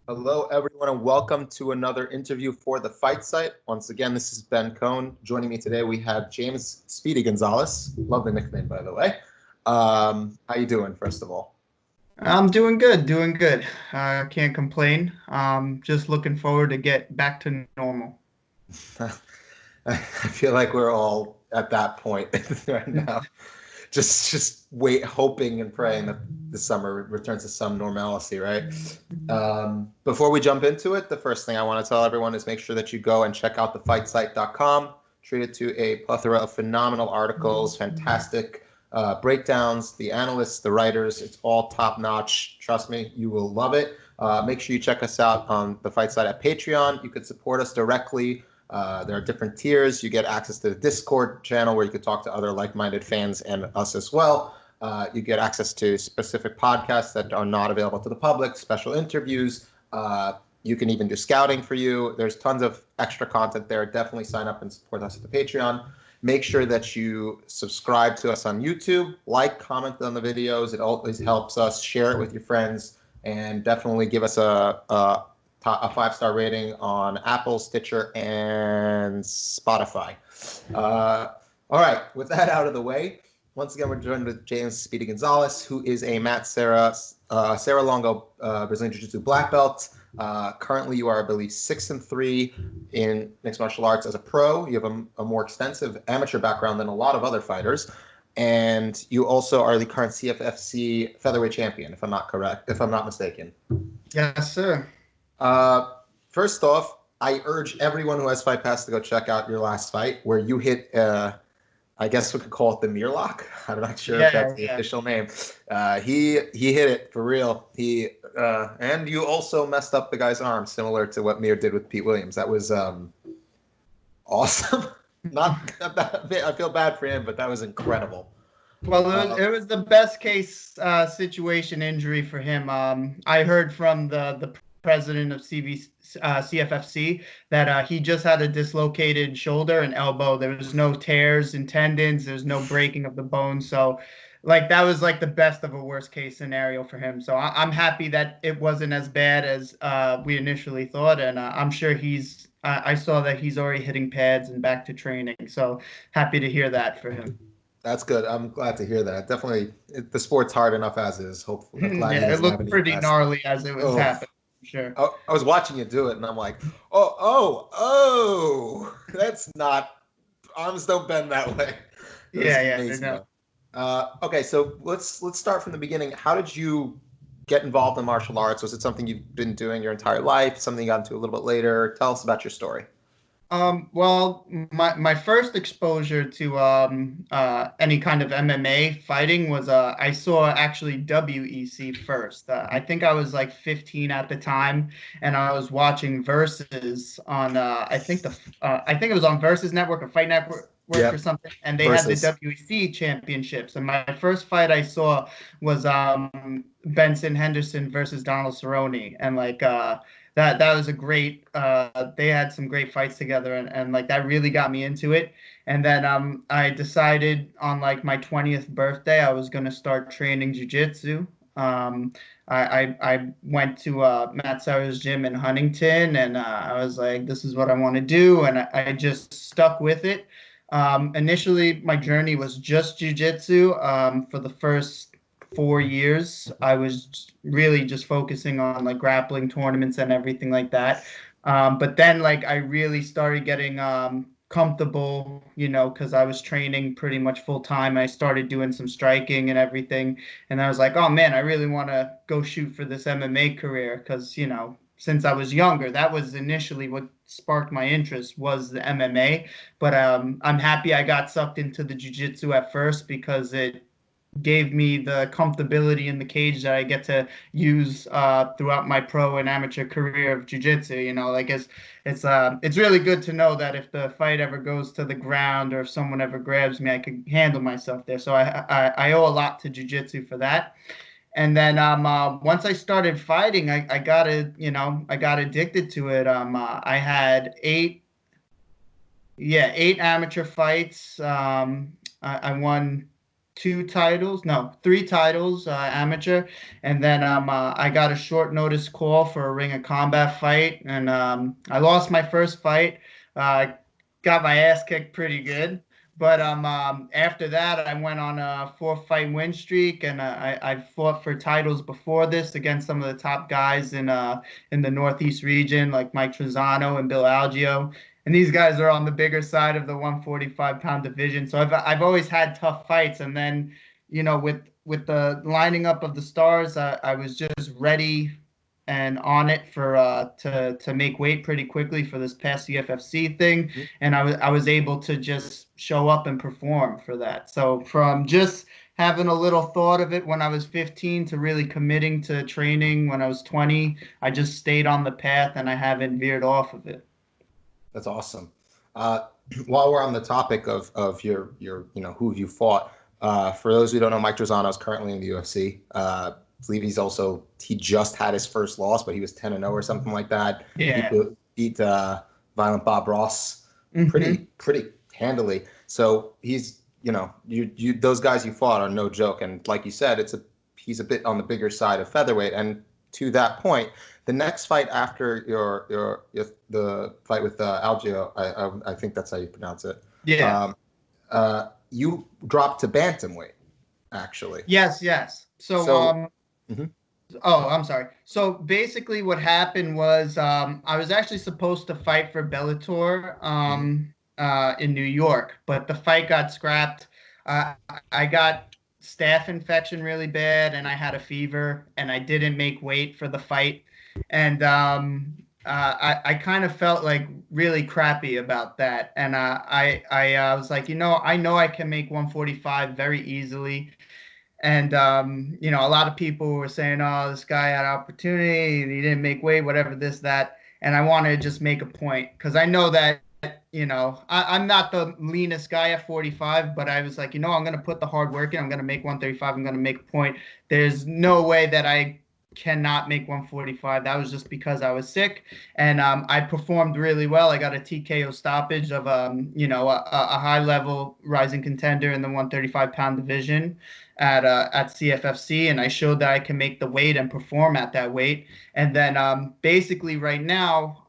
Hello, everyone, and welcome to another interview for the Fight Site. Once again, this is Ben Cohn. Joining me today, we have James Speedy Gonzalez. Lovely nickname, by the way. How you doing, first of all? I'm doing good, doing good. Can't complain. Just looking forward to get back to normal. I feel like we're all at that point right now. Just wait, hoping and praying that the summer returns to some normalcy, right? Before we jump into it, the first thing I want to tell everyone is make sure that you go and check out thefightsite.com. Treated to a plethora of phenomenal articles, fantastic breakdowns, the analysts, the writers. It's all top notch. Trust me, you will love it. Make sure you check us out on the Fight Site at Patreon. You could support us directly. There are different tiers. You get access to the Discord channel where you could talk to other like-minded fans and us as well. You get access to specific podcasts that are not available to the public, special interviews. You can even do scouting for you. There's tons of extra content there. Definitely sign up and support us at the Patreon. Make sure that you subscribe to us on YouTube, like, comment on the videos. It always helps us. Share it with your friends, and definitely give us a 5-star rating on Apple, Stitcher, and Spotify. All right, with that out of the way, once again, we're joined with James Speedy Gonzalez, who is a Matt Serra, Serra Longo Brazilian Jiu-Jitsu black belt. Currently, you are, I believe, 6-3 in mixed martial arts as a pro. You have a more extensive amateur background than a lot of other fighters. And you also are the current CFFC featherweight champion, if I'm not mistaken. Yes, sir. First off, I urge everyone who has Fight Pass to go check out your last fight where you hit, I guess we could call it the mirror lock. I'm not sure if that's the official name. He hit it for real. And you also messed up the guy's arm, similar to what Mir did with Pete Williams. That was awesome. I feel bad for him, but that was incredible. Well, it was the best case situation injury for him. I heard from the president of CFFC that he just had a dislocated shoulder and elbow. There was no tears in tendons. There's no breaking of the bone. So, like, that was like the best of a worst case scenario for him. So I'm happy that it wasn't as bad as we initially thought. And I'm sure I saw that he's already hitting pads and back to training. So happy to hear that for him. That's good. I'm glad to hear that. Definitely, the sport's hard enough as is. Hopefully, I'm glad he Yeah, it doesn't have looked any pretty last. gnarly as it was Oh, happening, for sure. I was watching you do it, and I'm like, oh, that's not. Arms don't bend that way. That was Yeah, I amazing, know. though. Okay, so let's start from the beginning. How did you get involved in martial arts? Was it something you've been doing your entire life? Something you got into a little bit later? Tell us about your story. Well, my first exposure to any kind of MMA fighting was I saw actually WEC first. I think I was like 15 at the time, and I was watching Versus on I think it was on Versus Network or Fight Network or Yep. something, and they had the Versus. WEC championships. And my first fight I saw was Benson Henderson versus Donald Cerrone, and like that was a great they had some great fights together, and like that really got me into it. And then I decided on like my 20th birthday I was going to start training jiu-jitsu. I went to Matt Serra's gym in Huntington, and I was like, this is what I want to do, and I just stuck with it. Initially my journey was just jiu-jitsu. For the first 4 years I was really just focusing on like grappling tournaments and everything like that. But then like I really started getting comfortable, because I was training pretty much full time. I started doing some striking and everything, and I was like, oh man, I really want to go shoot for this MMA career, because since I was younger, that was initially what sparked my interest, was the MMA. But I'm happy I got sucked into the jiu-jitsu at first, because it gave me the comfortability in the cage that I get to use throughout my pro and amateur career of jiu-jitsu. Like it's really good to know that if the fight ever goes to the ground, or if someone ever grabs me, I can handle myself there. So I owe a lot to jiu-jitsu for that. And then once I started fighting, I got addicted to it. I had eight amateur fights. I won three titles, amateur, and then I got a short notice call for a Ring of Combat fight, and I lost my first fight. Got my ass kicked pretty good, but after that I went on a 4-fight win streak, and I fought for titles before this against some of the top guys in the Northeast region, like Mike Trezano and Bill Algio. And these guys are on the bigger side of the 145-pound division. So I've always had tough fights. And then, with the lining up of the stars, I was just ready and on it for to make weight pretty quickly for this past CFFC thing. And I was able to just show up and perform for that. So from just having a little thought of it when I was 15 to really committing to training when I was 20, I just stayed on the path and I haven't veered off of it. That's awesome. While we're on the topic of your who you fought, for those who don't know, Mike Trezano is currently in the UFC. I believe he just had his first loss, but he was 10-0 or something like that. Yeah. He beat Violent Bob Ross pretty handily. So he's you those guys you fought are no joke, and like you said, he's a bit on the bigger side of featherweight. And to that point, the next fight after the fight with Algio, I think that's how you pronounce it. Yeah. You dropped to bantamweight, actually. Yes. So Oh, I'm sorry. So basically, what happened was I was actually supposed to fight for Bellator in New York, but the fight got scrapped. I got staph infection really bad, and I had a fever, and I didn't make weight for the fight. And I kind of felt like really crappy about that. And I was like, I know I can make 145 very easily. And, a lot of people were saying, oh, this guy had opportunity, he didn't make weight, whatever, this, that. And I wanted to just make a point because I know that, I'm not the leanest guy at 45, but I was like, I'm going to put the hard work in. I'm going to make 135. I'm going to make a point. There's no way that I cannot make 145. That was just because I was sick, and I performed really well. I got a TKO stoppage of a high level rising contender in the 135-pound division at CFFC, and I showed that I can make the weight and perform at that weight. And then basically right now,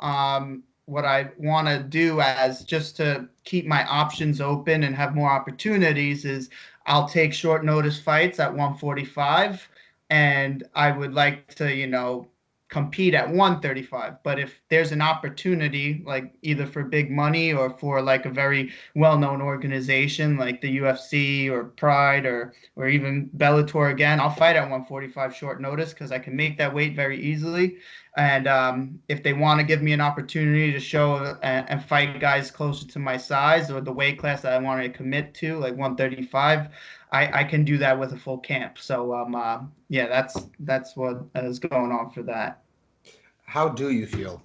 what I want to do as just to keep my options open and have more opportunities is I'll take short notice fights at 145. And I would like to, compete at 135. But if there's an opportunity, like either for big money or for like a very well-known organization like the UFC or Pride or even Bellator again, I'll fight at 145 short notice because I can make that weight very easily. And if they want to give me an opportunity to show and fight guys closer to my size or the weight class that I want to commit to, like 135, I can do that with a full camp. So that's what is going on for that. How do you feel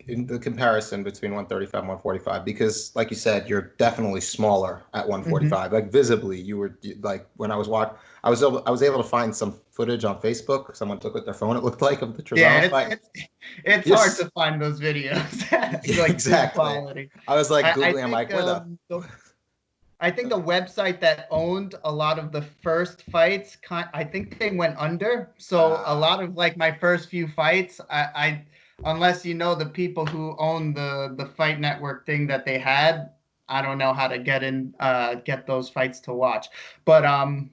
in the comparison between 135 and 145? Because like you said, you're definitely smaller at 145. Like visibly, you were like when I was watching, I was able to find some footage on Facebook. Someone took with their phone. It looked like of the Trezano fight. It's hard to find those videos. Like exactly. Quality. I was like Googling. I'm like, where I think the website that owned a lot of the first fights, I think they went under. So a lot of like my first few fights, I unless the people who own the Fight Network thing that they had, I don't know how to get those fights to watch. But I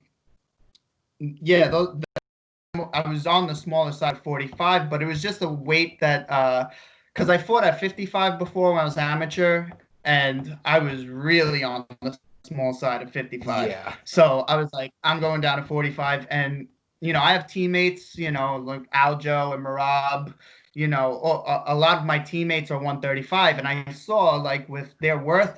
was on the smaller side, 45, but it was just a weight that because I fought at 55 before when I was amateur, and I was really on the small side of 55. Yeah. So I was like, I'm going down to 45. And, I have teammates, like Aljo and Marab, a lot of my teammates are 135. And I saw like with their work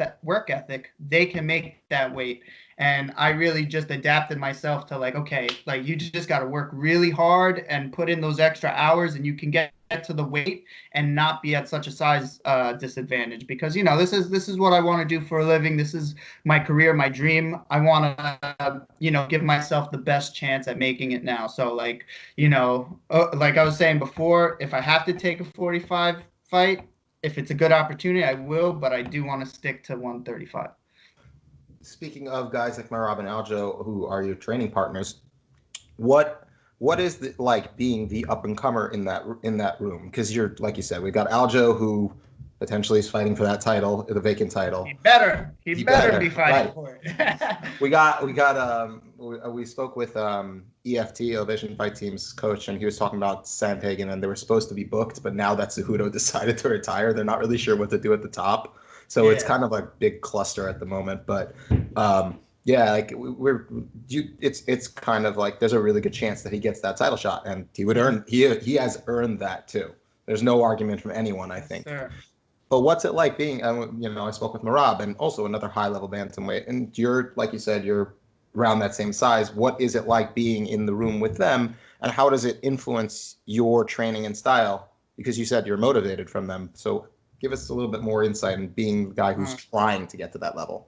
ethic, they can make that weight. And I really just adapted myself to like, okay, like you just got to work really hard and put in those extra hours and you can get to the weight and not be at such a size disadvantage, because this is what I want to do for a living. This is my career, my dream. I want to give myself the best chance at making it now. So like like I was saying before, if I have to take a 45 fight, if it's a good opportunity, I will, but I do want to stick to 135. speaking of guys like Marab and Aljo, who are your training partners, what is it like being the up and comer in that room? Because you're, like you said, we've got Aljo, who potentially is fighting for that title, the vacant title. He better be fighting for it. We spoke with EFT, Elevation Fight Team's coach, and he was talking about Sandhagen, and they were supposed to be booked, but now that Cejudo decided to retire, they're not really sure what to do at the top. So it's kind of a big cluster at the moment. But yeah, like it's kind of like there's a really good chance that he gets that title shot, and he has earned that too. There's no argument from anyone, I think. Sure. But what's it like being, I spoke with Marab and also another high-level bantamweight, and you're, like you said, you're around that same size. What is it like being in the room with them, and how does it influence your training and style? Because you said you're motivated from them. So give us a little bit more insight in being the guy who's trying to get to that level.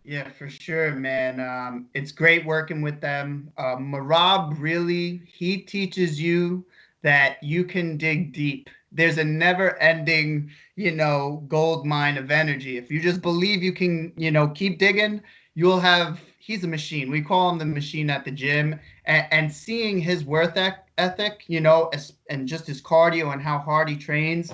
Yeah, for sure, man. It's great working with them. Marab, really, he teaches you that you can dig deep. There's a never-ending, gold mine of energy. If you just believe you can, keep digging, he's a machine. We call him the machine at the gym. And seeing his work ethic, and just his cardio and how hard he trains,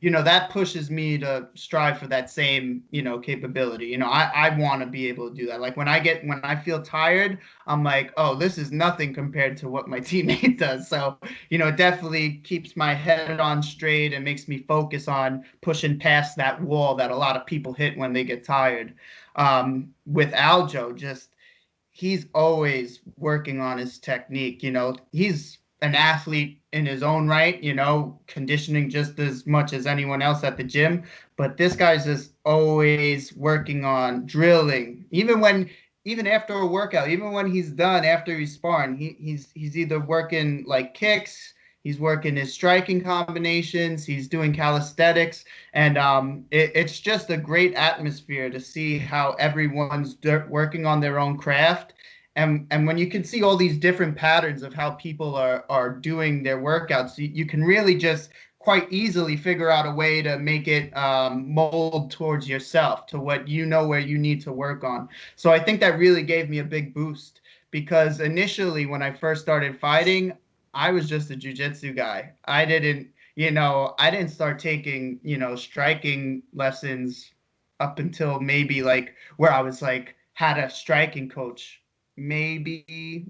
that pushes me to strive for that same, capability. I want to be able to do that. Like when I feel tired, I'm like, oh, this is nothing compared to what my teammate does. So, it definitely keeps my head on straight and makes me focus on pushing past that wall that a lot of people hit when they get tired. With Aljo, he's always working on his technique. He's an athlete in his own right, conditioning just as much as anyone else at the gym. But this guy's just always working on drilling, even after a workout, even when he's done after he's sparring, he's either working like kicks, he's working his striking combinations, he's doing calisthenics, and it's just a great atmosphere to see how everyone's working on their own craft. And when you can see all these different patterns of how people are doing their workouts, you can really just quite easily figure out a way to make it mold towards yourself, to what where you need to work on. So I think that really gave me a big boost, because initially when I first started fighting, I was just a jiu-jitsu guy. I didn't start taking, striking lessons up until maybe like where I was like had a striking coach. Maybe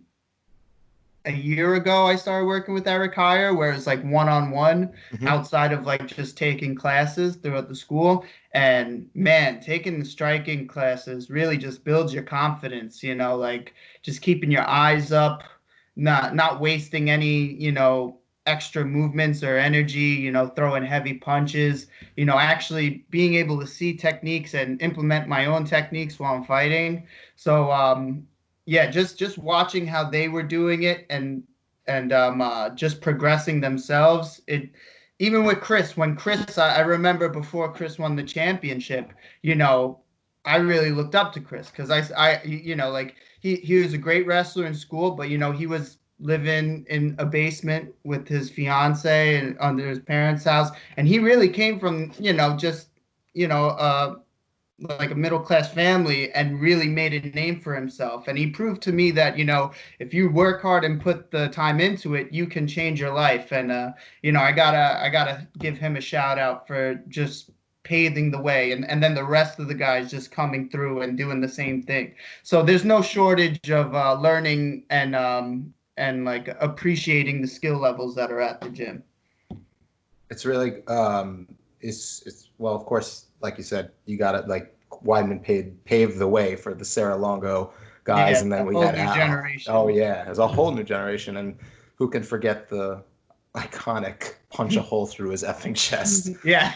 a year ago, I started working with Eric Heyer, where it's like one-on-one outside of like just taking classes throughout the school. And man, taking the striking classes really just builds your confidence, like just keeping your eyes up, not wasting any, extra movements or energy, throwing heavy punches, actually being able to see techniques and implement my own techniques while I'm fighting. So, yeah, just watching how they were doing it and just progressing themselves. Even with Chris, I remember before Chris won the championship, I really looked up to Chris, because I like he was a great wrestler in school, but he was living in a basement with his fiance and under his parents' house, and he really came from like a middle-class family and really made a name for himself. And he proved to me that, if you work hard and put the time into it, you can change your life. And, I gotta give him a shout out for just paving the way. And then the rest of the guys just coming through and doing the same thing. So there's no shortage of learning and like appreciating the skill levels that are at the gym. It's really, well, of course, like you said, you got to like Weidman paved the way for the Serra Longo guys, and then we had new generation. Oh yeah, there's a whole new generation, and who can forget the iconic punch a hole through his effing chest? Yeah,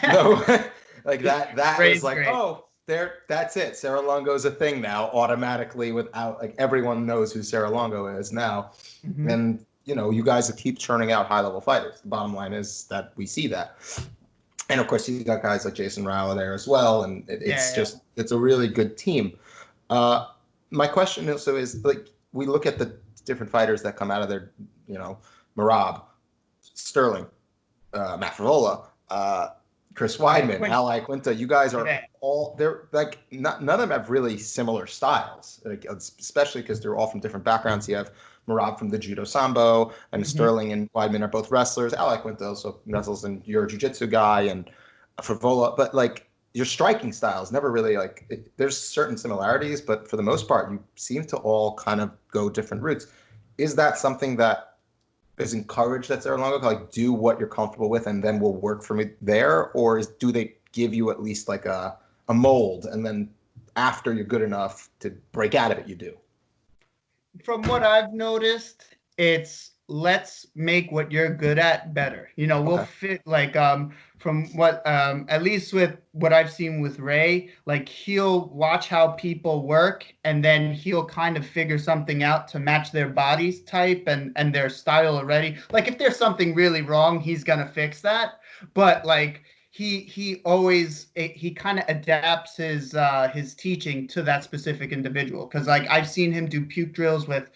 like that was like great. Oh, that's it. Serra Longo's a thing now, automatically, without like everyone knows who Serra Longo is now, and you guys keep churning out high-level fighters. The bottom line is that we see that. And of course, you got guys like Jason Rowell there as well, and it's a really good team. My question also is, like, we look at the different fighters that come out of there, Marab, Sterling, Matt Favola, Chris Weidman, Ali Quinta, you guys are they're like, none of them have really similar styles, like, especially because they're all from different backgrounds. You have Marab from the Judo Sambo, and Sterling and Weidman are both wrestlers. Ali Quinta also wrestles, and you're a jiu-jitsu guy, and Frivola, but like your striking styles never really there's certain similarities, but for the most part, you seem to all kind of go different routes. Is that something that is encouraged at Serra Longo, like do what you're comfortable with and then we'll work from it there? Or do they give you at least like a mold, and then after you're good enough to break out of it, you do? From what I've noticed, it's let's make what you're good at better. We'll fit from what at least with what I've seen with Ray, like he'll watch how people work and then he'll kind of figure something out to match their body's type and their style already. Like if there's something really wrong, he's gonna fix that. But like he always kind of adapts his teaching to that specific individual. Because like I've seen him do puke drills with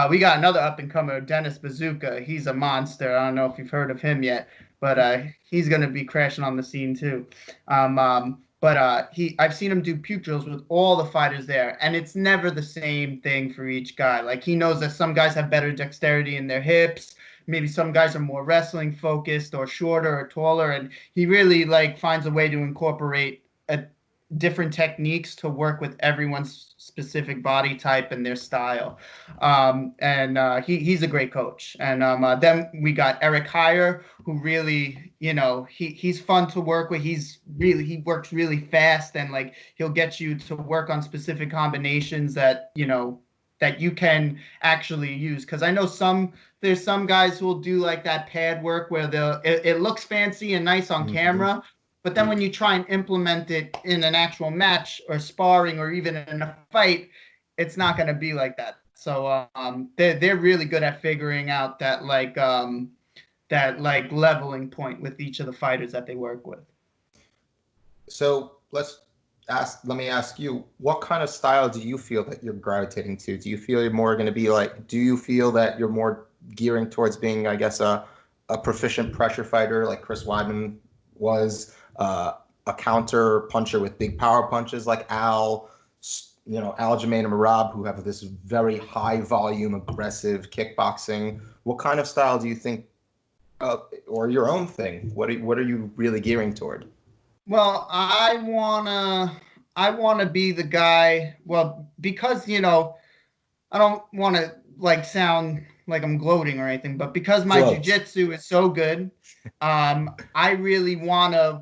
we got another up and comer, Dennis Bazooka. He's a monster. I don't know if you've heard of him yet, but he's gonna be crashing on the scene too. I've seen him do puke drills with all the fighters there, and it's never the same thing for each guy. Like he knows that some guys have better dexterity in their hips. Maybe some guys are more wrestling focused or shorter or taller, and he really like finds a way to incorporate different techniques to work with everyone's specific body type and their style. He's a great coach. And then we got Eric Heyer, who really, he's fun to work with. He works really fast, and like he'll get you to work on specific combinations that you can actually use. Because I know there's some guys who will do like that pad work where it looks fancy and nice on camera, but then when you try and implement it in an actual match or sparring or even in a fight, it's not going to be like that. So they're really good at figuring out that leveling point with each of the fighters that they work with. So let me ask you, what kind of style do you feel that you're gravitating to? Do you feel you're more going to be do you feel that you're more gearing towards being, I guess, a proficient pressure fighter like Chris Weidman was, a counter puncher with big power punches like Al Jermaine and Marab, who have this very high volume, aggressive kickboxing? What kind of style do you think, or your own thing? What are you really gearing toward? Well, I wanna be the guy. Well, because I don't want to sound like I'm gloating or anything, but because my jiu-jitsu is so good, I really want to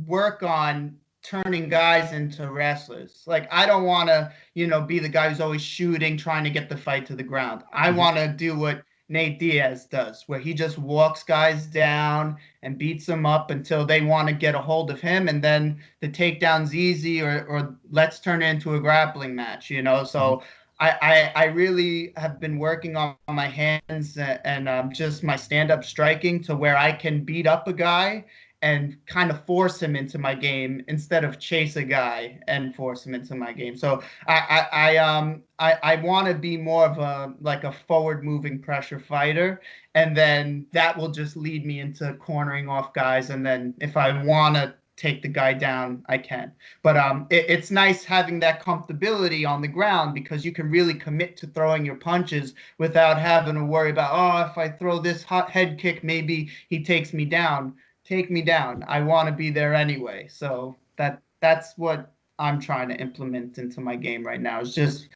work on turning guys into wrestlers. Like I don't want to, be the guy who's always shooting, trying to get the fight to the ground. I want to do what Nate Diaz does, where he just walks guys down and beats them up until they want to get a hold of him, and then the takedown's easy, or let's turn it into a grappling match, So I really have been working on my hands and just my stand-up striking to where I can beat up a guy and kind of force him into my game instead of chase a guy and force him into my game. So I want to be more of a forward-moving pressure fighter, and then that will just lead me into cornering off guys. And then if I want to take the guy down, I can. But it's nice having that comfortability on the ground, because you can really commit to throwing your punches without having to worry about, if I throw this hot head kick, maybe he takes me down. Take me down. I want to be there anyway. So that's what I'm trying to implement into my game right now. It's just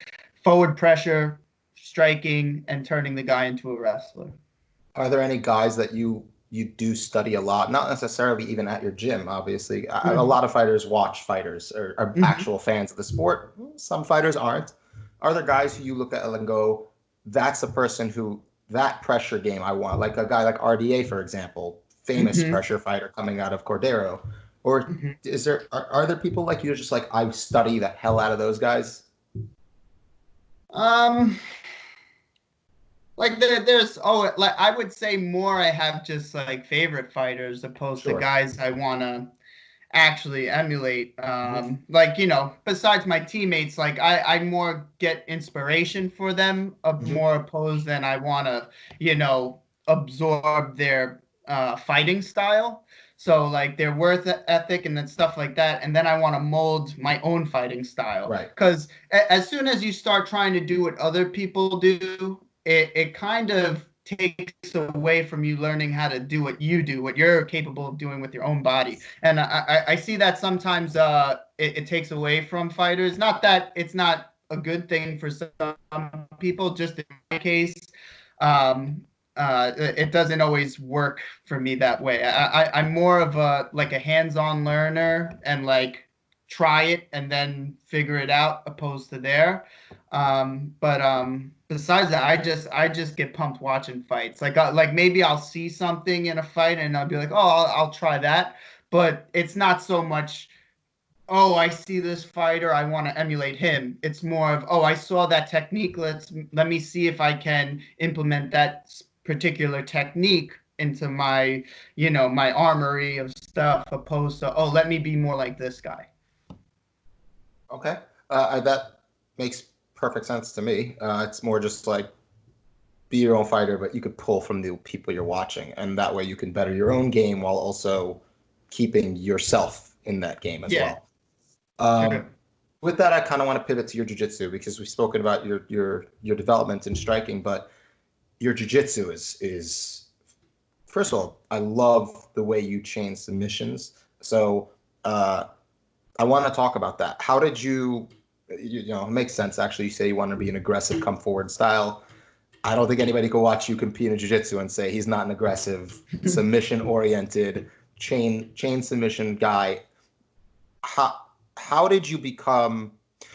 forward pressure, striking, and turning the guy into a wrestler. Are there any guys that you do study a lot? Not necessarily even at your gym, obviously. A lot of fighters watch fighters, or are actual fans of the sport. Some fighters aren't. Are there guys who you look at and go, that's a person who, that pressure game I want? Like a guy like RDA, for example, famous pressure fighter coming out of Cordero. Or are there people like you just like, I study the hell out of those guys? I would say more I have just like favorite fighters opposed to guys I want to actually emulate. Besides my teammates, like I more get inspiration for them, more opposed than I want to, absorb their fighting style. So like their work ethic and then stuff like that. And then I want to mold my own fighting style. Right. Because as soon as you start trying to do what other people do, it kind of takes away from you learning how to do what you do, what you're capable of doing with your own body. And I see that sometimes it takes away from fighters. Not that it's not a good thing for some people, just in my case, it doesn't always work for me that way. I'm more of a hands-on learner and like try it and then figure it out opposed to there. But besides that, I just get pumped watching fights. Like maybe I'll see something in a fight and I'll be like, oh, I'll try that. But it's not so much, oh, I see this fighter, I want to emulate him. It's more of, oh, I saw that technique. Let me see if I can implement that particular technique into my, my armory of stuff, opposed to, oh, let me be more like this guy. Okay. That makes perfect sense to me. It's more just like be your own fighter, but you could pull from the people you're watching, and that way you can better your own game while also keeping yourself in that game as well. Sure. With that, I kind of want to pivot to your jiu-jitsu, because we've spoken about your development in striking, but your jiu-jitsu is first of all, I love the way you chain submissions. So I want to talk about that. How did you know, it makes sense actually. You say you want to be an aggressive, come forward style. I don't think anybody could watch you compete in jiu-jitsu and say he's not an aggressive, submission-oriented, chain submission guy. How did you become?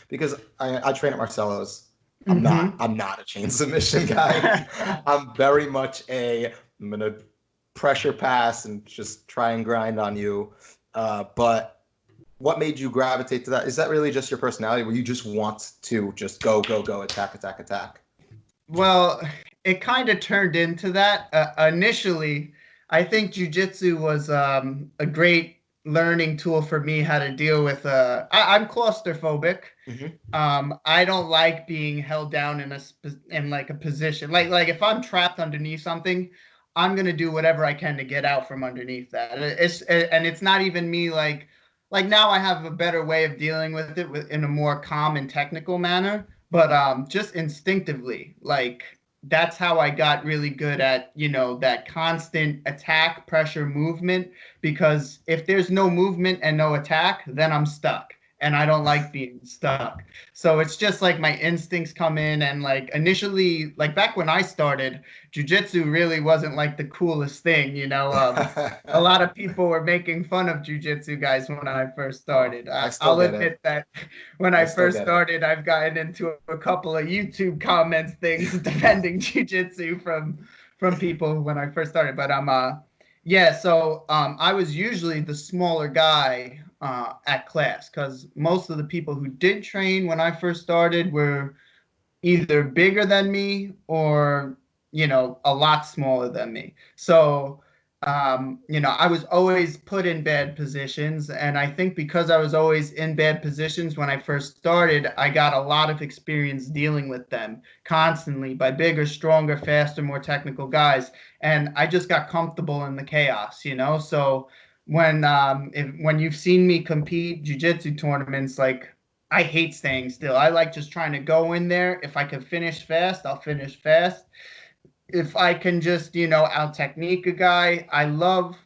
Because I train at Marcelo's. I'm not a chain submission guy. I'm very much I'm gonna pressure pass and just try and grind on you. But what made you gravitate to that? Is that really just your personality, where you just want to just go, attack? Well, it kind of turned into that. Initially, I think jiu-jitsu was a great learning tool for me how to deal with. I'm claustrophobic. I don't like being held down in like a position. Like if I'm trapped underneath something, I'm gonna do whatever I can to get out from underneath that. It's not even me like now I have a better way of dealing with it in a more calm and technical manner. But just instinctively, like that's how I got really good at, that constant attack, pressure, movement. Because if there's no movement and no attack, then I'm stuck. And I don't like being stuck. So it's just like my instincts come in, and like initially, like back when I started, jiu-jitsu really wasn't like the coolest thing, A lot of people were making fun of jiu-jitsu guys when I first started. I'll admit that when I first started, I've gotten into a couple of YouTube comments things defending jiu-jitsu from people when I first started. But I was usually the smaller guy at class, because most of the people who did train when I first started were either bigger than me or, a lot smaller than me. So, I was always put in bad positions. And I think because I was always in bad positions when I first started, I got a lot of experience dealing with them constantly by bigger, stronger, faster, more technical guys. And I just got comfortable in the chaos, So when you've seen me compete jiu-jitsu tournaments, like I hate staying still. I like just trying to go in there. If I can finish fast, I'll finish fast. If I can just, out technique a guy, I love,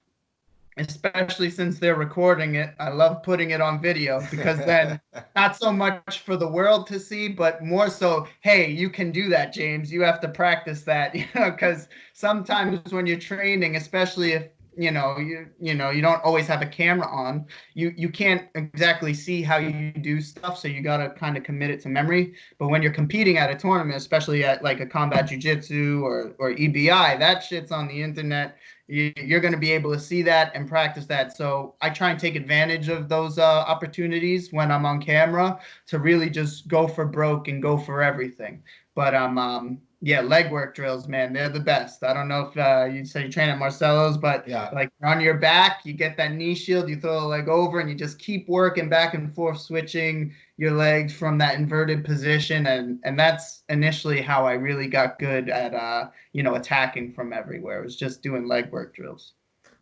especially since they're recording it, I love putting it on video, because then not so much for the world to see, but more so, hey, you can do that, James. You have to practice that, because sometimes when you're training, especially if you don't always have a camera on, you can't exactly see how you do stuff, so you got to kind of commit it to memory. But when you're competing at a tournament, especially at like a Combat Jiu Jitsu or EBI, that shit's on the internet. You're going to be able to see that and practice that. So I try and take advantage of those opportunities when I'm on camera to really just go for broke and go for everything. But leg work drills, man, they're the best. I don't know if you say you train at Marcelo's, but like on your back, you get that knee shield, you throw the leg over, and you just keep working back and forth, switching your legs from that inverted position. And that's initially how I really got good at, attacking from everywhere. It was just doing leg work drills.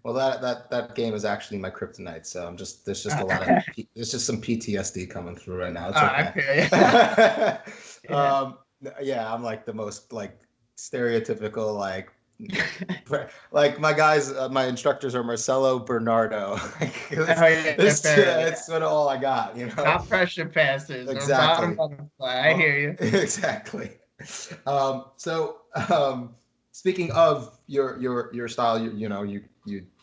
Well, that game is actually my kryptonite. So there's just a lot of there's just some PTSD coming through right now. It's okay. Yeah. Yeah, I'm like the most like stereotypical like my guys, my instructors are Marcelo Bernardo. It's sort of all I got, you know. Top pressure passes or Exactly. bottom butterfly. I hear you. Exactly. So speaking of your style, you know, you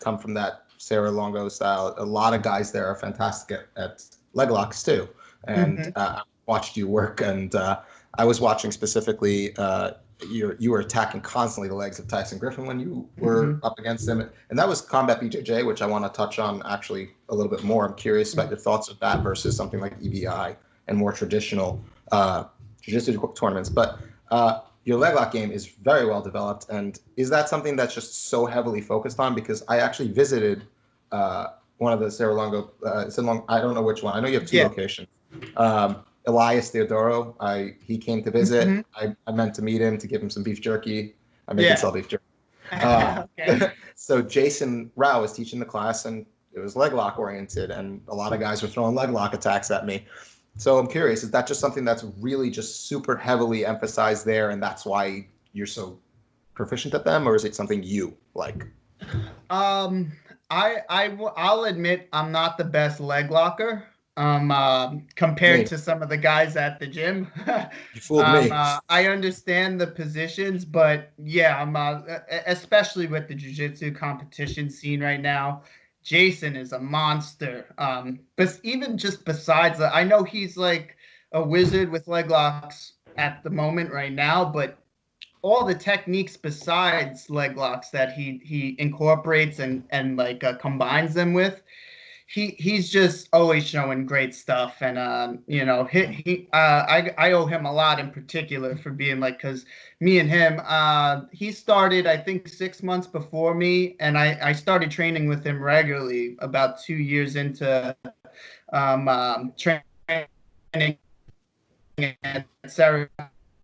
come from that Serra Longo style. A lot of guys there are fantastic at leg locks too, and I watched you work, and I was watching specifically. You were attacking constantly the legs of Tyson Griffin when you were up against him, and that was Combat BJJ, which I want to touch on actually a little bit more. I'm curious about your thoughts of that versus something like EBI and more traditional jiu-jitsu tournaments. But your leg lock game is very well developed, and is that something that's just so heavily focused on? Because I actually visited one of the Serra Longo. I don't know which one. I know you have two locations. Elias Theodoro, he came to visit. I meant to meet him to give him some beef jerky. I make and sell beef jerky. So Jason Rao was teaching the class, and it was leg lock oriented, and a lot of guys were throwing leg lock attacks at me. So I'm curious, is that just something that's really just super heavily emphasized there, and that's why you're so proficient at them, or is it something you like? I'll admit I'm not the best leg locker. Compared to some of the guys at the gym. You fooled me. I understand the positions, but yeah, I'm especially with the jiu-jitsu competition scene right now. Jason is a monster. But even just besides that, I know he's like a wizard with leg locks at the moment right now, but all the techniques besides leg locks that he incorporates and combines them with, he's just always showing great stuff. And you know, I owe him a lot in particular for being like, because me and him, he started I think 6 months before me, and I started training with him regularly about 2 years into training at Serra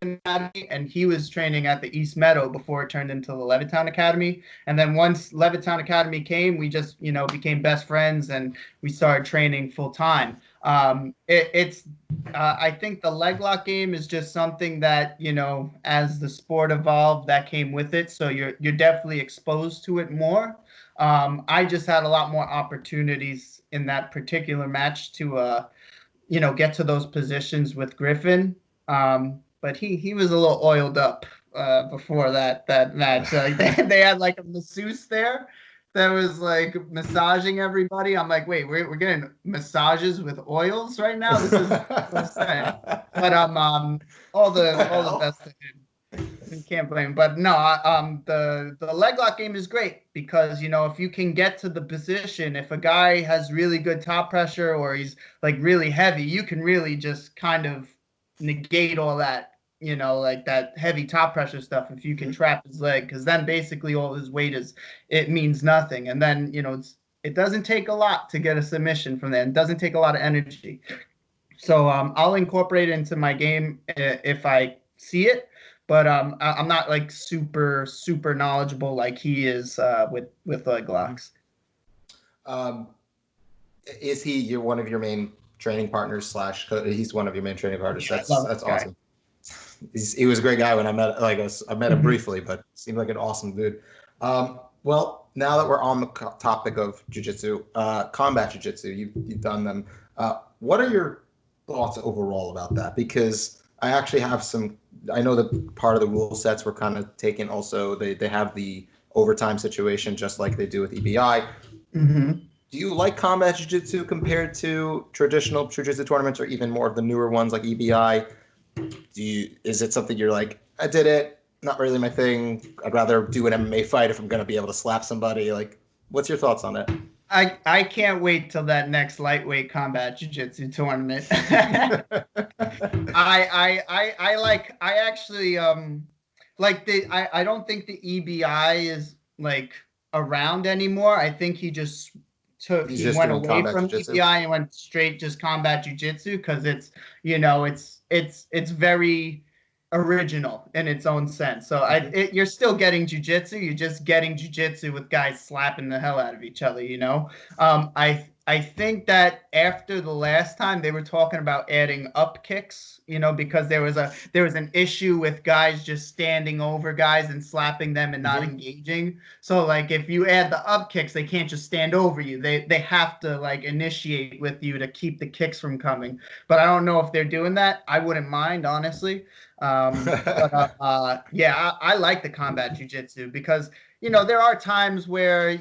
Academy, and he was training at the East Meadow before it turned into the Levittown Academy. And then once Levittown Academy came, we just, you know, became best friends, and we started training full time. I think the leg lock game is just something that, you know, as the sport evolved, that came with it. So you're definitely exposed to it more. I just had a lot more opportunities in that particular match to, you know, get to those positions with Griffin. But he was a little oiled up before that match. Like they had like a masseuse there that was like massaging everybody. I'm like, wait, we're getting massages with oils right now? This is insane. But all the best to him. You can't blame him. But no, the leg lock game is great because, you know, if you can get to the position, if a guy has really good top pressure or he's like really heavy, you can really just kind of negate all that, you know, like that heavy top pressure stuff if you can trap his leg, because then basically all his weight it means nothing. And then, you know, it doesn't take a lot to get a submission from there. It doesn't take a lot of energy. So I'll incorporate it into my game if I see it, but I'm not like super knowledgeable like he is with leg locks. Is he one of your main training partners / he's one of your main training partners? Yeah, that's awesome. He was a great guy when I met. I met him briefly, but seemed like an awesome dude. Well, now that we're on the topic of jiu-jitsu, combat jiu-jitsu, you've done them. What are your thoughts overall about that? Because I actually have some. I know that part of the rule sets were kind of taken. Also, they have the overtime situation just like they do with EBI. Do you like combat jiu-jitsu compared to traditional jiu-jitsu tournaments, or even more of the newer ones like EBI? Is it something you're like, I did it, not really my thing, I'd rather do an MMA fight if I'm going to be able to slap somebody? Like, what's your thoughts on it? I can't wait till that next lightweight combat jiu-jitsu tournament. I don't think the EBI is like around anymore. I think he went away from EBI and went straight just combat jiu-jitsu, because it's, you know, it's very original in its own sense. So you're still getting jiu-jitsu. You're just getting jiu-jitsu with guys slapping the hell out of each other, you know? I think that after the last time they were talking about adding up kicks, you know, because there was an issue with guys just standing over guys and slapping them and not engaging. So like if you add the up kicks, they can't just stand over you. They have to like initiate with you to keep the kicks from coming. But I don't know if they're doing that. I wouldn't mind, honestly. Yeah, I like the combat jiu-jitsu because, you know, there are times where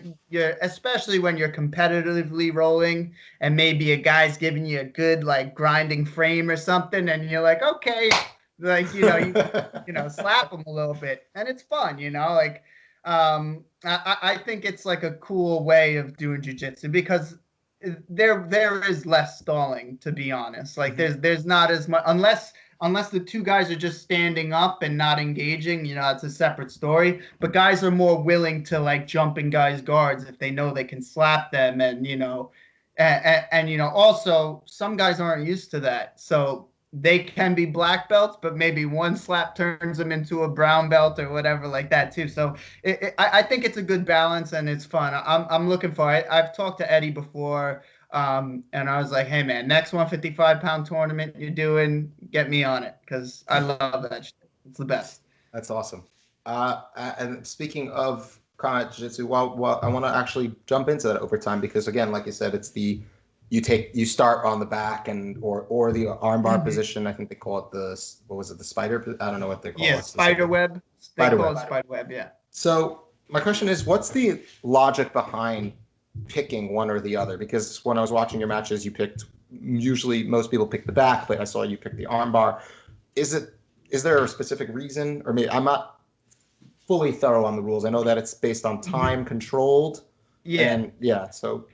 especially when you're competitively rolling and maybe a guy's giving you a good like grinding frame or something, and you're like, okay, like, you know, slap him a little bit, and it's fun, you know, like, I think it's like a cool way of doing jiu-jitsu because there is less stalling, to be honest. Like there's not as much unless the two guys are just standing up and not engaging, you know, it's a separate story. But guys are more willing to like jump in guys' guards if they know they can slap them, and you know, and you know, also some guys aren't used to that, so they can be black belts, but maybe one slap turns them into a brown belt or whatever like that too. So I think it's a good balance and it's fun. I'm looking for it. I've talked to Eddie before. And I was like, hey, man, next 155-pound tournament you're doing, get me on it because I love that shit. It's the best. That's awesome. And speaking of combat jiu-jitsu, well, I want to actually jump into that overtime because, again, like you said, it's you start on the back and or the armbar position. I think they call it the spider? I don't know what they call it. Yeah, spider web. They call it spider web, yeah. So my question is, what's the logic behind picking one or the other? Because when I was watching your matches, usually most people pick the back, but I saw you pick the armbar. Is there a specific reason? Or maybe I'm not fully thorough on the rules. I know that it's based on time controlled. Yeah. And yeah. So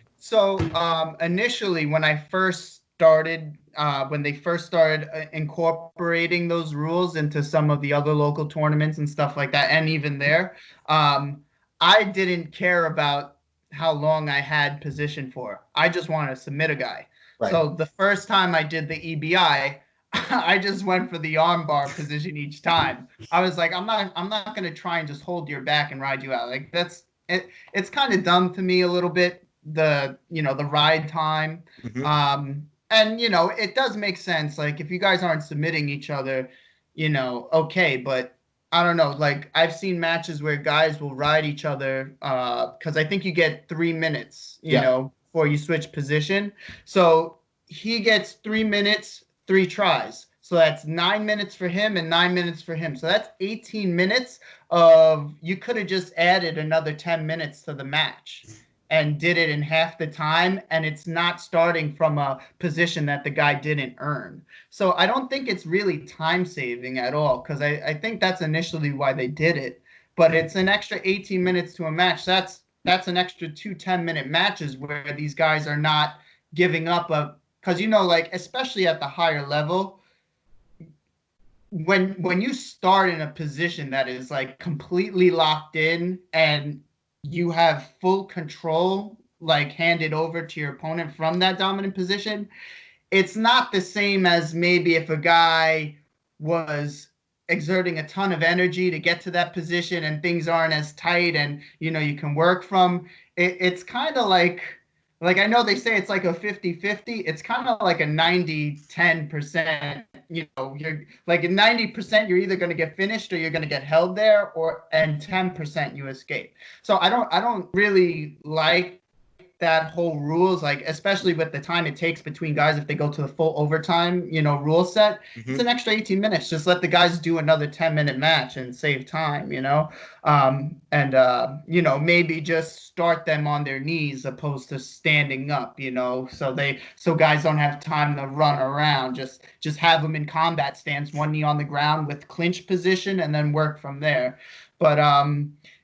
initially when I first started, when they first started incorporating those rules into some of the other local tournaments and stuff like that, and even there, I didn't care about how long I had position for. I just wanted to submit a guy. Right. So the first time I did the EBI, I just went for the armbar position each time. I was like, I'm not going to try and just hold your back and ride you out. Like it's kind of dumb to me a little bit, the ride time. And you know, it does make sense. Like if you guys aren't submitting each other, you know, okay, but I don't know. Like I've seen matches where guys will ride each other because I think you get 3 minutes, you know, before you switch position. So he gets 3 minutes, 3 tries. So that's 9 minutes for him and 9 minutes for him. So that's 18 minutes of you could have just added another 10 minutes to the match and did it in half the time, and it's not starting from a position that the guy didn't earn. So I don't think it's really time saving at all, because I think that's initially why they did it. But it's an extra 18 minutes to a match. That's an extra 2 10-minute matches where these guys are not giving up because you know, like especially at the higher level, when you start in a position that is like completely locked in and you have full control, like handed over to your opponent from that dominant position, it's not the same as maybe if a guy was exerting a ton of energy to get to that position and things aren't as tight and, you know, you can work from. It's kind of like I know they say it's like a 50-50. It's kind of like a 90-10%. You know, you're like in 90%, you're either going to get finished or you're going to get held there, and 10% you escape. So I don't really like that whole rules, like especially with the time it takes between guys if they go to the full overtime, you know, rule set. It's an extra 18 minutes. Just let the guys do another 10-minute match and save time, you know, you know, maybe just start them on their knees opposed to standing up, you know, so guys don't have time to run around. Just have them in combat stance, one knee on the ground with clinch position, and then work from there. But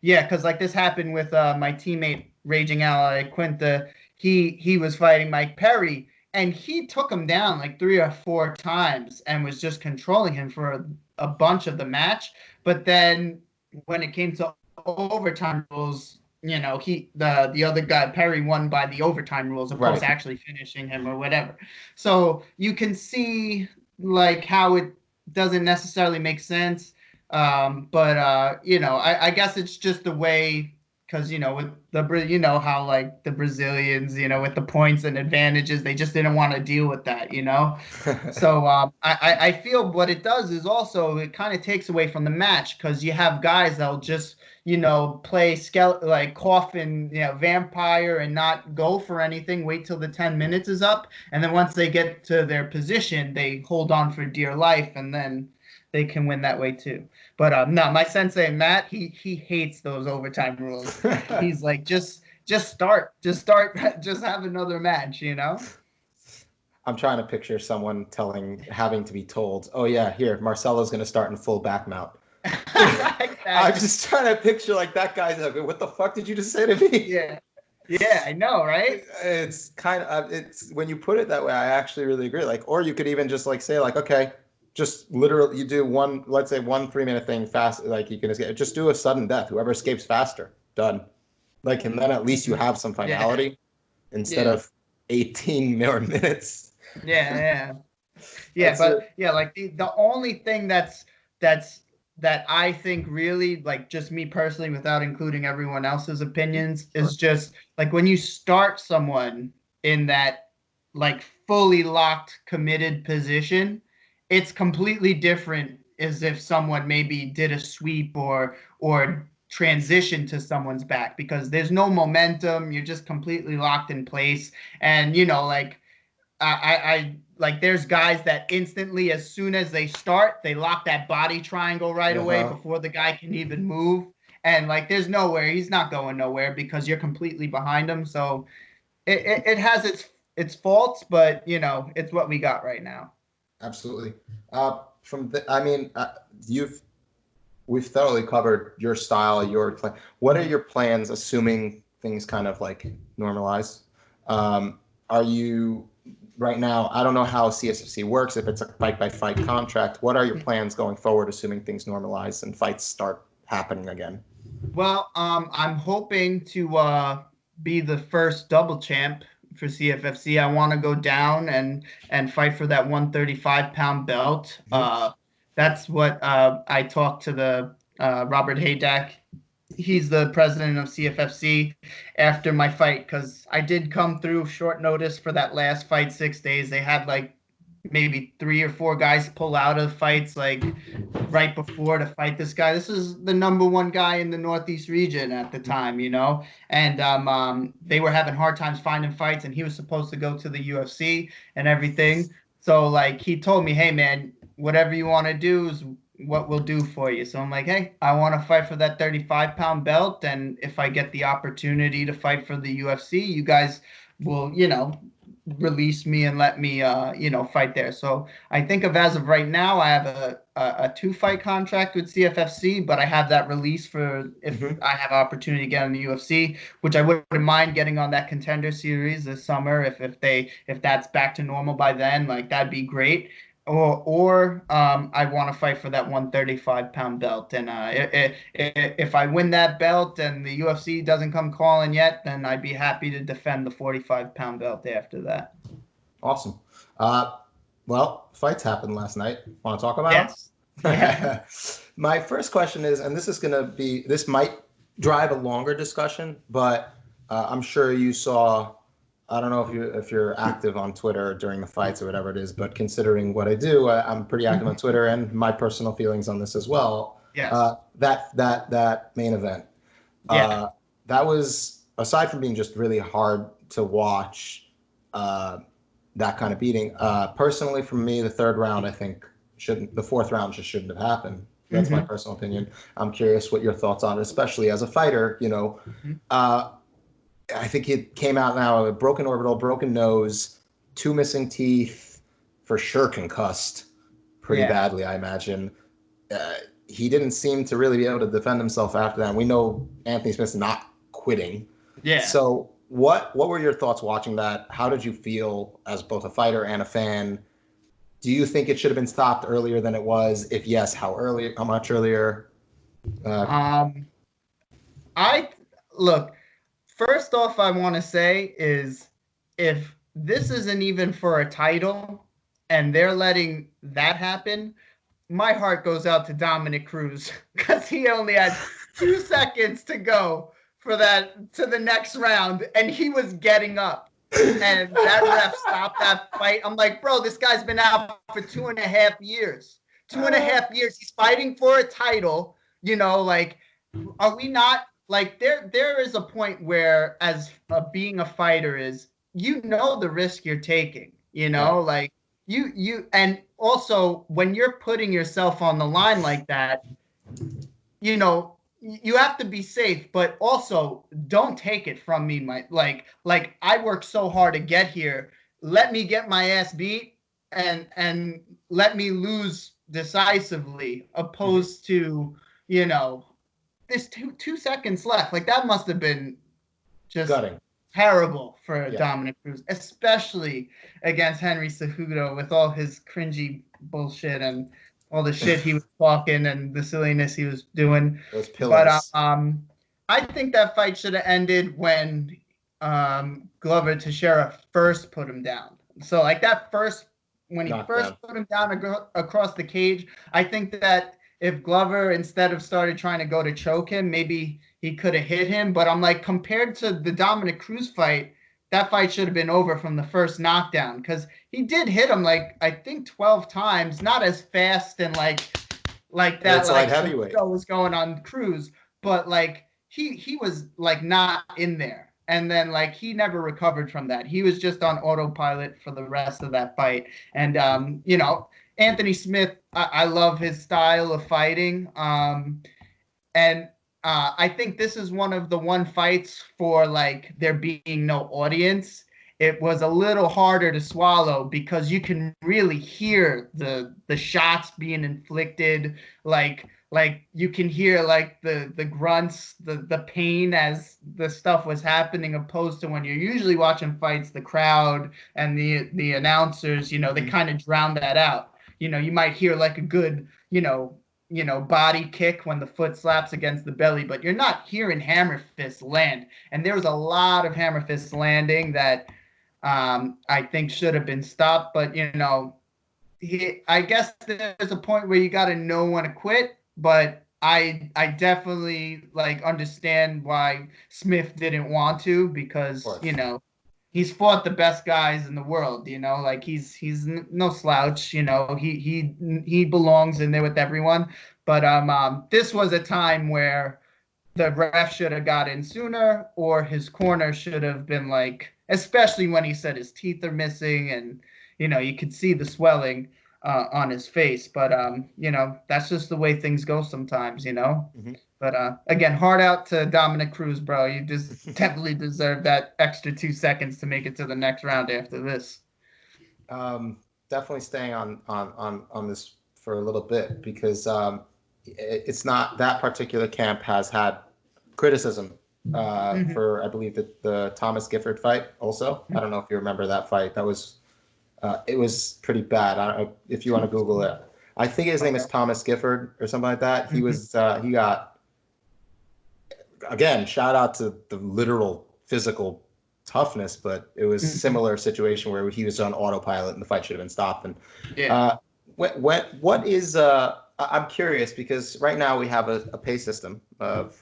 yeah, because like this happened with my teammate Raging Ally Quinta. He was fighting Mike Perry, and he took him down like 3 or 4 times and was just controlling him for a bunch of the match. But then when it came to overtime rules, you know, the other guy, Perry, won by the overtime rules opposed to actually finishing him or whatever. So you can see like how doesn't necessarily make sense. But you know, I guess it's just the way, because you know, with you know how like the Brazilians, you know, with the points and advantages, they just didn't want to deal with that, you know. So I feel what it does is also it kind of takes away from the match, because you have guys that'll just, you know, play like coffin, you know, vampire, and not go for anything, wait till the 10 minutes is up, and then once they get to their position, they hold on for dear life, and then they can win that way too. But no, my sensei Matt, he hates those overtime rules. He's like, just start, just have another match, you know. I'm trying to picture someone having to be told, "Oh yeah, here, Marcelo's going to start in full back mount." Exactly. I'm just trying to picture like that guy's like, "What the fuck did you just say to me?" Yeah, yeah, I know, right? It's kind of it's when you put it that way, I actually really agree. Like, or you could even just like say like, okay, just literally you do one, let's say 1 3 minute thing fast, like you can just do a sudden death. Whoever escapes faster, done. Like, and then at least you have some finality instead of 18 more minutes. Yeah, but yeah, like the only thing that's that I think really, like, just me personally, without including everyone else's opinions, is just like when you start someone in that like fully locked, committed position, it's completely different as if someone maybe did a sweep or transition to someone's back, because there's no momentum. You're just completely locked in place. And you know, like I like there's guys that instantly, as soon as they start, they lock that body triangle right away before the guy can even move. And like there's nowhere, he's not going nowhere because you're completely behind him. So it has its faults, but you know, it's what we got right now. Absolutely. I mean, we've thoroughly covered your style, your plan. What are your plans, assuming things kind of like normalize? Are you right now? I don't know how CFFC works. If it's a fight by fight contract, what are your plans going forward, assuming things normalize and fights start happening again? Well, I'm hoping to be the first double champ for CFFC. I want to go down and fight for that 135-pound belt. That's what I talked to the Robert Haydack. He's the president of CFFC after my fight, because I did come through short notice for that last fight, 6 days. They had like maybe 3 or 4 guys pull out of fights like right before to fight this guy. This is the #1 guy in the Northeast region at the time, you know, and they were having hard times finding fights, and he was supposed to go to the UFC and everything. So like he told me, hey man, whatever you want to do is what we'll do for you. So I'm like, hey, I want to fight for that 35-pound belt, and if I get the opportunity to fight for the UFC, you guys will, you know, release me and let me you know, fight there. So I think of, as of right now, I have a 2-fight contract with CFFC, but I have that release for if I have opportunity to get on the UFC, which I wouldn't mind getting on that Contender Series this summer if that's back to normal by then. Like that'd be great. Or I want to fight for that 135-pound belt, and if I win that belt and the UFC doesn't come calling yet, then I'd be happy to defend the 45-pound belt after that. Awesome. Well, fights happened last night. Want to talk about Yes. Yeah. My first question is, and this might drive a longer discussion, but I'm sure you saw. I don't know if you're active on Twitter during the fights or whatever it is, but considering what I do, I'm pretty active on Twitter, and my personal feelings on this as well. Yes. That main event. Yeah. That was, aside from being just really hard to watch, that kind of beating. Personally, for me, the third round, I think the fourth round just shouldn't have happened. That's my personal opinion. I'm curious what your thoughts on it, especially as a fighter. You know, I think he came out now with a broken orbital, broken nose, 2 missing teeth, for sure concussed pretty badly, I imagine. He didn't seem to really be able to defend himself after that. And we know Anthony Smith's not quitting. Yeah. So what were your thoughts watching that? How did you feel as both a fighter and a fan? Do you think it should have been stopped earlier than it was? If yes, how much earlier? I look. First off, I want to say is, if this isn't even for a title and they're letting that happen, my heart goes out to Dominic Cruz because he only had 2 seconds to go for that to the next round, and he was getting up, and that ref stopped that fight. I'm like, bro, this guy's been out for 2.5 years. 2.5 years. He's fighting for a title. You know, like, are we not like there is a point where, as being a fighter is, you know, the risk you're taking. You know, like you and also when you're putting yourself on the line like that, you know, you have to be safe, but also don't take it from me. Like I worked so hard to get here. Let me get my ass beat and let me lose decisively, opposed to, you know, this two seconds left. Like, that must have been just Gutting. terrible for Dominic Cruz, especially against Henry Cejudo with all his cringy bullshit and all the shit he was talking and the silliness he was doing. Those pillars. But I think that fight should have ended when Glover Teixeira first put him down. So like that first, when he first put him down across the cage, I think that if Glover, instead of started trying to go to choke him, maybe he could have hit him. But I'm like, compared to the Dominic Cruz fight, that fight should have been over from the first knockdown, because he did hit him like, I think 12 times, not as fast and like that, it's like heavyweight was going on Cruz, but like he was like not in there. And then like he never recovered from that. He was just on autopilot for the rest of that fight. And you know, Anthony Smith, I love his style of fighting. And I think this is one of the fights for like there being no audience. It was a little harder to swallow because you can really hear the shots being inflicted. Like you can hear like the grunts, the pain as the stuff was happening, opposed to when you're usually watching fights, the crowd and the announcers, you know, they kind of drown that out. You know, you might hear like a good, you know, body kick when the foot slaps against the belly, but you're not hearing hammer fists land. And there was a lot of hammer fists landing that I think should have been stopped. But, you know, I guess there's a point where you got to know when to quit. But I definitely like understand why Smith didn't want to, because, you know, he's fought the best guys in the world, you know, like he's no slouch, you know, he belongs in there with everyone. But this was a time where the ref should have got in sooner, or his corner should have been like, especially when he said his teeth are missing and, you know, you could see the swelling on his face. But you know, that's just the way things go sometimes, you know. But again, hard out to Dominic Cruz, bro. You just definitely deserve that extra 2 seconds to make it to the next round after this. Definitely staying on this for a little bit, because it's not, that particular camp has had criticism for, I believe, the Thomas Gifford fight also. I don't know if you remember that fight. That was it was pretty bad. I don't know if you want to Google it. I think his name is Thomas Gifford or something like that. He was he got, again, shout out to the literal physical toughness, but it was a similar situation where he was on autopilot and the fight should have been stopped. And what is I'm curious, because right now we have a pay system of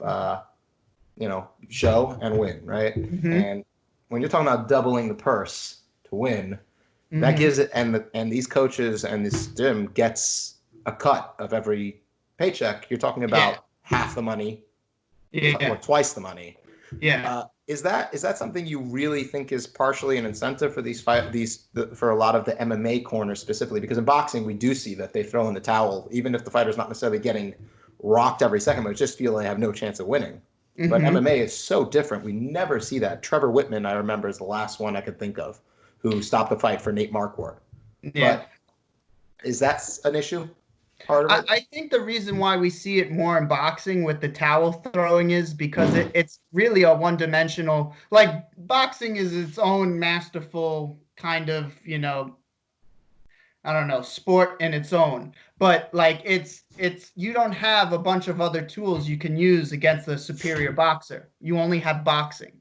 you know, show and win, right? And when you're talking about doubling the purse to win, that gives it, and these coaches and this gym gets a cut of every paycheck. You're talking about half the money, or twice the money. Is that something you really think is partially an incentive for for a lot of the MMA corners specifically? Because in boxing, we do see that they throw in the towel, even if the fighter's not necessarily getting rocked every second, but just feel they have no chance of winning. But MMA is so different. We never see that. Trevor Whitman, I remember, is the last one I could think of who stopped the fight for Nate Marquardt. But is that an issue? Part of it? I think the reason why we see it more in boxing with the towel throwing is because it's really a one-dimensional, like boxing is its own masterful kind of, you know, I don't know, sport in its own. But like it's you don't have a bunch of other tools you can use against a superior boxer. You only have boxing.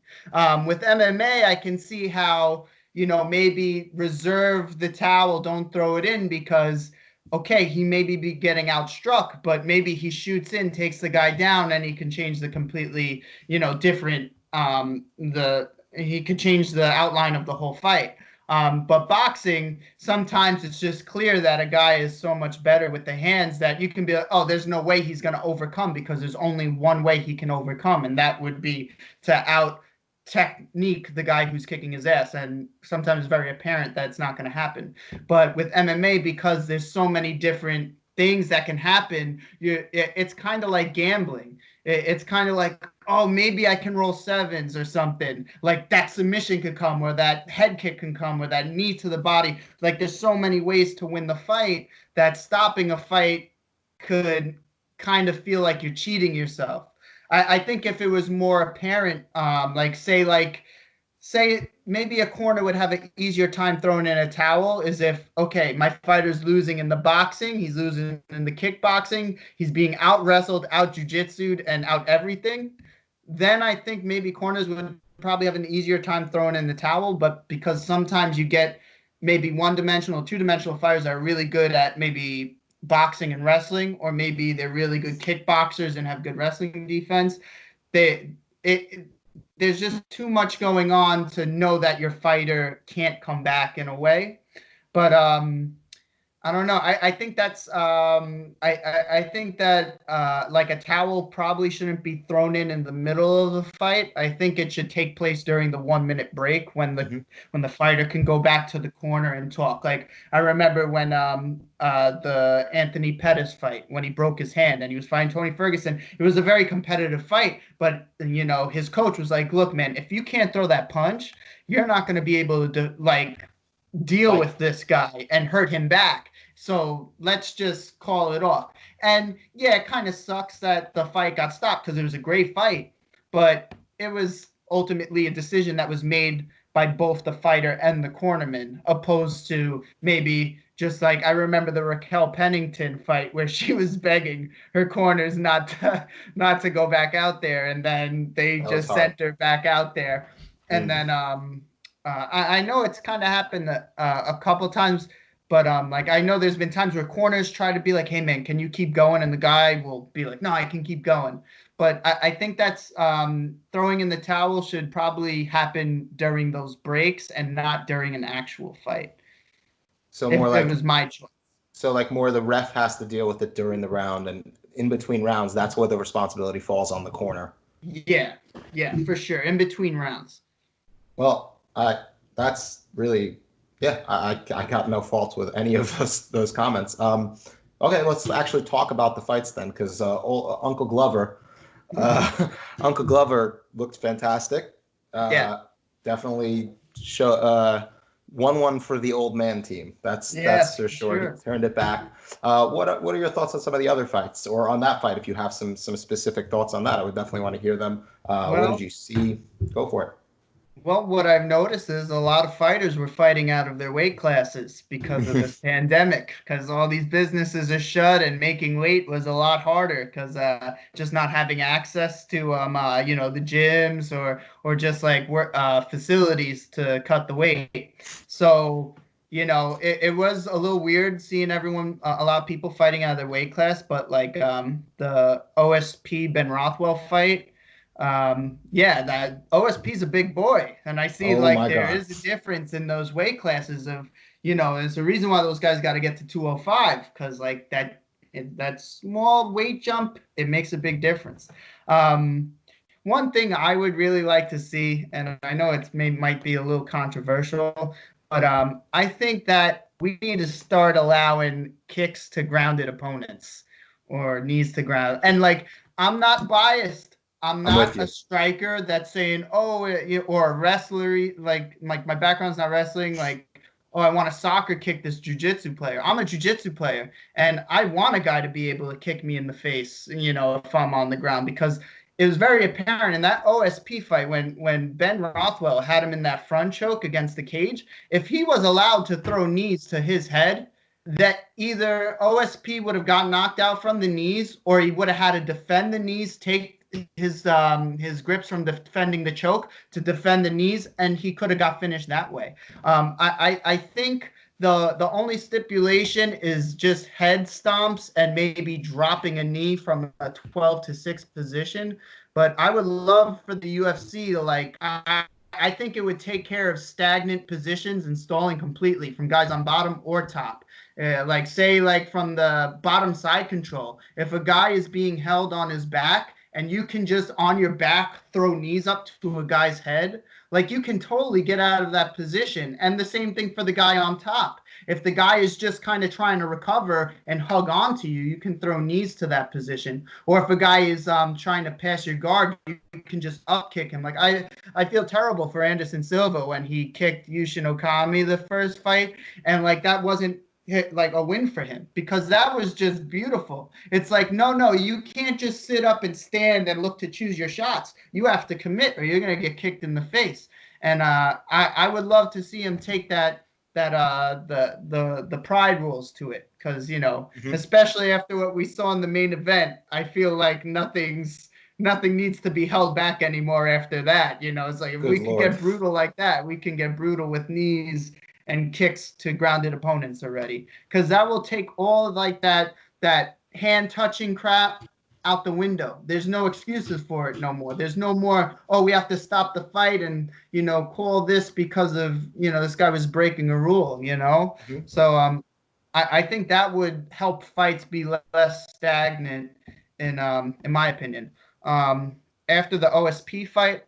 With MMA, I can see how, you know, maybe reserve the towel, don't throw it in, because okay, he maybe be getting outstruck, but maybe he shoots in, takes the guy down, and he can change the completely, different he could change the outline of the whole fight. But boxing, sometimes it's just clear that a guy is so much better with the hands that you can be like, oh, there's no way he's going to overcome, because there's only one way he can overcome, and that would be to out technique the guy who's kicking his ass. And sometimes it's very apparent that it's not going to happen. But with MMA, because there's so many different things that can happen, it's kind of like gambling. It's kind of like, oh, maybe I can roll sevens or something. Like that submission could come, or that head kick can come, or that knee to the body. Like there's so many ways to win the fight that stopping a fight could kind of feel like you're cheating yourself. I think if it was more apparent, say maybe a corner would have an easier time throwing in a towel, is if, okay, my fighter's losing in the boxing, he's losing in the kickboxing, he's being out wrestled, out jujitsu'd, and out everything. Then I think maybe corners would probably have an easier time throwing in the towel. But because sometimes you get maybe one-dimensional, two-dimensional fighters that are really good at maybe boxing and wrestling, or maybe they're really good kickboxers and have good wrestling defense, there's just too much going on to know that your fighter can't come back in a way. But I don't know. I think that's I think that like a towel probably shouldn't be thrown in the middle of the fight. I think it should take place during the 1 minute break when the fighter can go back to the corner and talk. Like I remember when the Anthony Pettis fight, when he broke his hand and he was fighting Tony Ferguson. It was a very competitive fight, but his coach was like, "Look, man, if you can't throw that punch, you're not going to be able to deal with this guy and hurt him back. So let's just call it off." And yeah, it kind of sucks that the fight got stopped, because it was a great fight, but it was ultimately a decision that was made by both the fighter and the cornerman, opposed to maybe just like I remember the Raquel Pennington fight where she was begging her corners not to go back out there, and then they just sent her back out there. And then I know it's kind of happened a couple times, but I know there's been times where corners try to be like, "Hey man, can you keep going?" And the guy will be like, "No, I can keep going." But I think that's throwing in the towel should probably happen during those breaks and not during an actual fight. So more like it was my choice. So like more the ref has to deal with it during the round, and in between rounds, that's where the responsibility falls on the corner. Yeah, for sure. In between rounds. Well, that's really, I got no faults with any of those comments. Okay, let's actually talk about the fights then, because Uncle Glover looked fantastic. Definitely won for the old man team. That's for sure. He turned it back. What are your thoughts on some of the other fights, or on that fight? If you have some specific thoughts on that, I would definitely want to hear them. What did you see? Go for it. Well, what I've noticed is a lot of fighters were fighting out of their weight classes because of this pandemic, because all these businesses are shut and making weight was a lot harder, because just not having access to the gyms or just like facilities to cut the weight. So it was a little weird seeing everyone, a lot of people fighting out of their weight class, but like the OSP Ben Rothwell fight. That OSP is a big boy, and I see there is a difference in those weight classes of, there's a reason why those guys got to get to 205, because like that small weight jump, it makes a big difference. One thing I would really like to see, and I know might be a little controversial, but I think that we need to start allowing kicks to grounded opponents, or knees to ground. And like, I'm not biased. I'm not a striker that's saying, or a wrestler, like my background's not wrestling, like, oh, I want to soccer kick this jiu-jitsu player. I'm a jiu-jitsu player, and I want a guy to be able to kick me in the face, if I'm on the ground, because it was very apparent in that OSP fight when Ben Rothwell had him in that front choke against the cage. If he was allowed to throw knees to his head, that either OSP would have gotten knocked out from the knees, or he would have had to defend the knees, take his grips from defending the choke to defend the knees, and he could have got finished that way. I think The only stipulation is just head stomps and maybe dropping a knee from a 12-6 position. But I would love for the UFC to I think it would take care of stagnant positions and stalling completely from guys on bottom or top. Say from the bottom side control, if a guy is being held on his back and you can just on your back throw knees up to a guy's head, like you can totally get out of that position. And the same thing for the guy on top. If the guy is just kind of trying to recover and hug onto you, you can throw knees to that position. Or if a guy is trying to pass your guard, you can just up kick him. Like I feel terrible for Anderson Silva when he kicked Yushin Okami the first fight, and like that wasn't like a win for him, because that was just beautiful. It's like, no, you can't just sit up and stand and look to choose your shots. You have to commit or you're going to get kicked in the face. And I would love to see him take the pride rules to it, because, especially after what we saw in the main event, I feel like nothing needs to be held back anymore after that. It's like if we can get brutal like that, we can get brutal with knees and kicks to grounded opponents already, because that will take all of like that hand touching crap out the window. There's no excuses for it no more. There's no more, oh, we have to stop the fight and call this because of this guy was breaking a rule. Mm-hmm. So I think that would help fights be less stagnant in my opinion. After the OSP fight,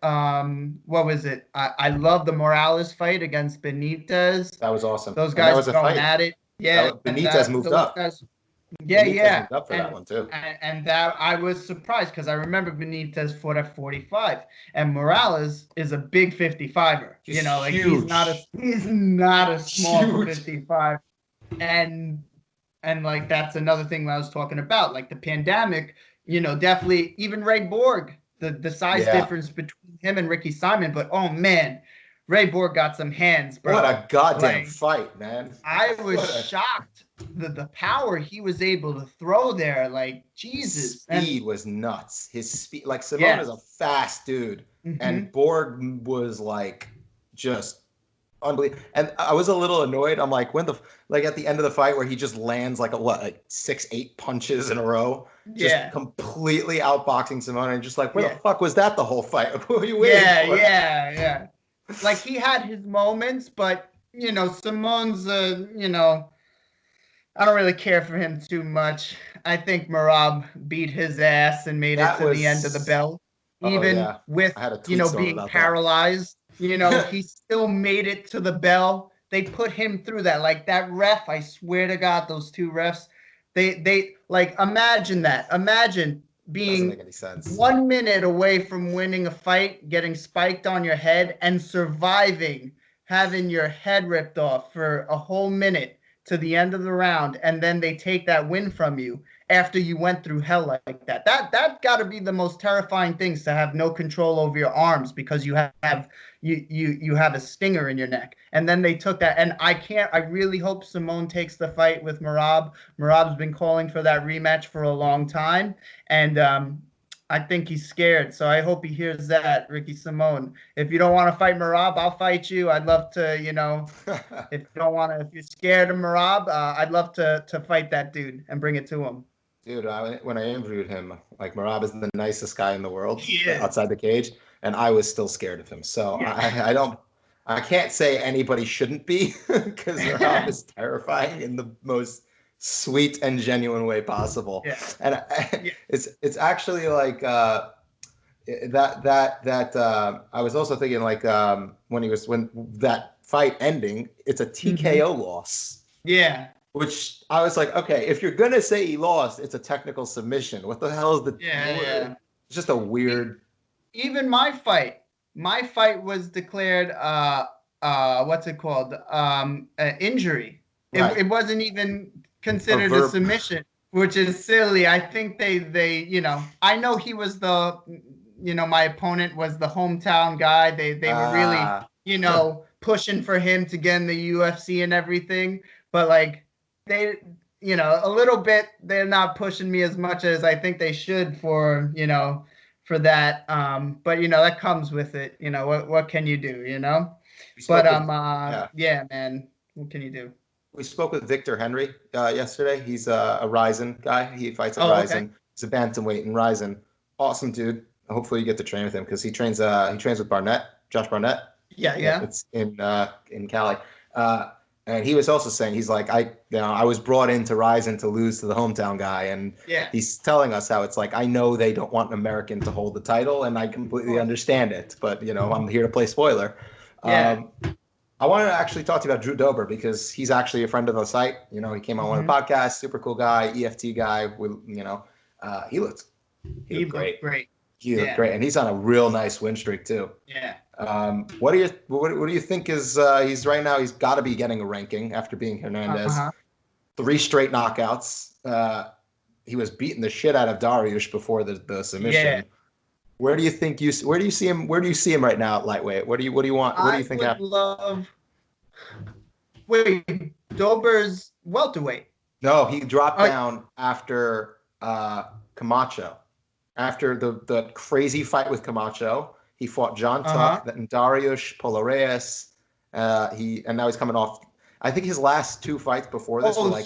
what was it? I love the Morales fight against Benitez. That was awesome. Those guys going at it. Yeah, Benitez moved up. Guys, Benitez moved up for that one too. And that I was surprised, because I remember Benitez fought at 45, and Morales is a big 55er. He's he's not a small Huge. 55, and like that's another thing I was talking about, like the pandemic. Definitely even Ray Borg. The size difference between him and Ricky Simon, but oh man, Ray Borg got some hands, bro. What a goddamn fight, man! I was shocked the power he was able to throw there. Like Jesus, speed was nuts. His speed, like Simone is a fast dude, and Borg was like just unbelievable. And I was a little annoyed. I'm like, at the end of the fight where he just lands like 6-8 punches in a row. Just completely outboxing Simone, and just like, where the fuck was that the whole fight? Who were you waiting for? Yeah. Like he had his moments, but Simone's I don't really care for him too much. I think Merab beat his ass and made it to the end of the bell. Even with being paralyzed, he still made it to the bell. They put him through that. Like that ref, I swear to God, those two refs. They like, imagine that. Imagine being 1 minute away from winning a fight, getting spiked on your head, and surviving having your head ripped off for a whole minute to the end of the round, and then they take that win from you after you went through hell like that. That got to be the most terrifying things, to have no control over your arms because you have a stinger in your neck. And then they took that, and I really hope Simone takes the fight with Merab. Merab's been calling for that rematch for a long time, and I think he's scared. So I hope he hears that, Ricky Simone. If you don't want to fight Merab, I'll fight you. I'd love to, if you're scared of Merab, I'd love to fight that dude and bring it to him. Dude, when I interviewed him, like, Merab is the nicest guy in the world outside the cage, and I was still scared of him. So I can't say anybody shouldn't be, because Merab is terrifying in the most sweet and genuine way possible. Yeah. And it's actually like I was also thinking, like, when that fight ending, it's a TKO loss. Yeah. Which I was like, okay, if you're gonna say he lost, it's a technical submission. What the hell is the? Yeah. It's just a weird. Even my fight was declared what's it called? Injury. Right. It wasn't even considered a submission, which is silly. I think they I know he was my opponent was the hometown guy. They were really pushing for him to get in the UFC and everything, but like. They, a little bit, they're not pushing me as much as I think they should for that. But, that comes with it. What can you do, But, man, what can you do? We spoke with Victor Henry yesterday. He's a Ryzen guy. He fights at Oh, Ryzen. okay. He's a bantamweight in Ryzen. Awesome dude. Hopefully you get to train with him because he trains with Barnett, Josh Barnett. Yeah. It's in Cali. And he was also saying, he's like, I was brought into Ryzen to lose to the hometown guy, and he's telling us how it's like, I know they don't want an American to hold the title, and I completely understand it, but I'm here to play spoiler. Yeah. I wanted to actually talk to you about Drew Dober because he's actually a friend of the site. He came on one of the podcasts, super cool guy, EFT guy. He looked great. He looked great, and he's on a real nice win streak too. Yeah. What do you think is he's right now? He's got to be getting a ranking after being Hernandez. 3 straight knockouts. He was beating the shit out of Dariush before the submission. Yeah. Where do you see him? Where do you see him right now at lightweight? What do you want? What do you think? Wait, Dober's welterweight. No, he dropped down after Camacho. After the crazy fight with Camacho, he fought John Tuck, then Dariush Polareus. And now he's coming off. I think his last 2 fights before this were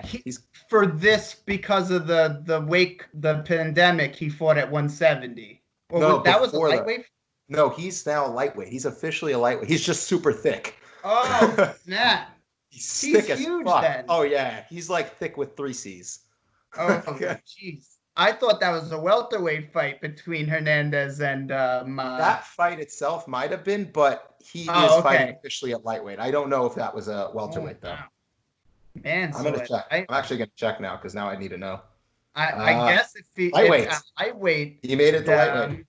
he's for this because of the pandemic. He fought at 170. That was a lightweight. No, he's now lightweight. He's officially a lightweight. He's just super thick. Oh snap! He's thick as huge fuck. then. Oh yeah, he's like thick with 3 C's. Oh jeez. I thought that was a welterweight fight between Hernandez and that fight itself might have been, but he is fighting officially at lightweight. I don't know if that was a welterweight though. Man, I'm gonna check. I'm actually gonna check now because now I need to know. I guess if lightweight, he made it to lightweight.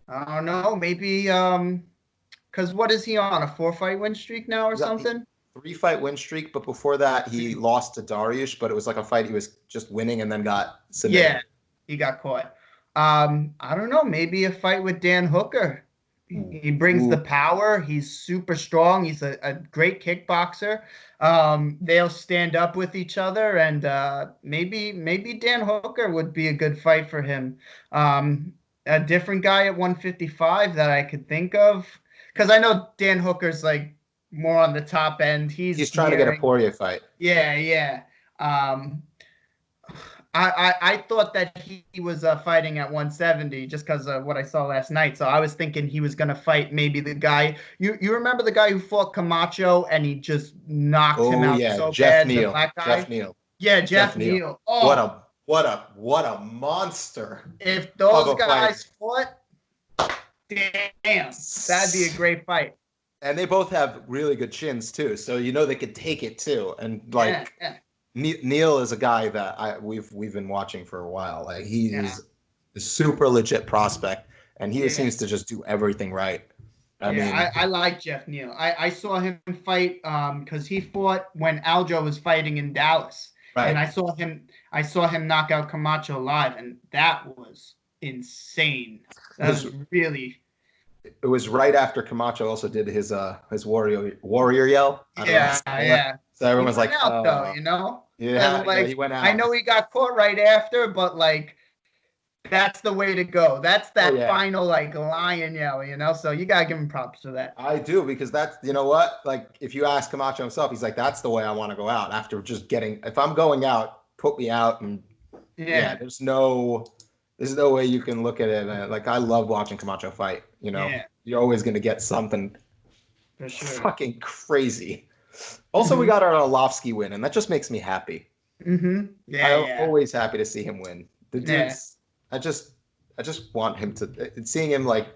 I don't know, maybe because what is he on, a 4-fight win streak now or something? 3-fight win streak, but before that he lost to Dariush, but it was like a fight he was just winning and then got submitted. Yeah, he got caught. I don't know, maybe a fight with Dan Hooker. He brings the power. He's super strong. He's a great kickboxer. They'll stand up with each other, and maybe Dan Hooker would be a good fight for him. A different guy at 155 that I could think of, because I know Dan Hooker's like more on the top end. He's trying to get a Poirier fight. Yeah. I thought that he was fighting at 170 just because of what I saw last night. So I was thinking he was going to fight maybe the guy. You remember the guy who fought Camacho and he just knocked him out so Jeff bad? Neal. The black guy? Jeff Neal. Yeah, Jeff Neal. Oh, what a monster! If those guys fought, damn, that'd be a great fight. And they both have really good chins too, so they could take it too. And Neal is a guy that we've been watching for a while. Like is a super legit prospect, and he seems to just do everything right. I like Jeff Neal. I saw him fight because he fought when Aljo was fighting in Dallas, and I saw him knock out Camacho live, and that was insane. It was right after Camacho also did his warrior yell. Yeah. So everyone's like, out, though, Yeah, he went out. I know he got caught right after, but like, that's the way to go. That's that final like lion yell, So you gotta give him props for that. I do, because that's what, like, if you ask Camacho himself, he's like, that's the way I want to go out after just if I'm going out, put me out, and there's no way you can look at it. Like, I love watching Camacho fight. You're always gonna get something for sure. Fucking crazy. Also, we got our Arlovsky win, and that just makes me happy. Mm-hmm. I'm always happy to see him win. The dude's, I just want him to, seeing him like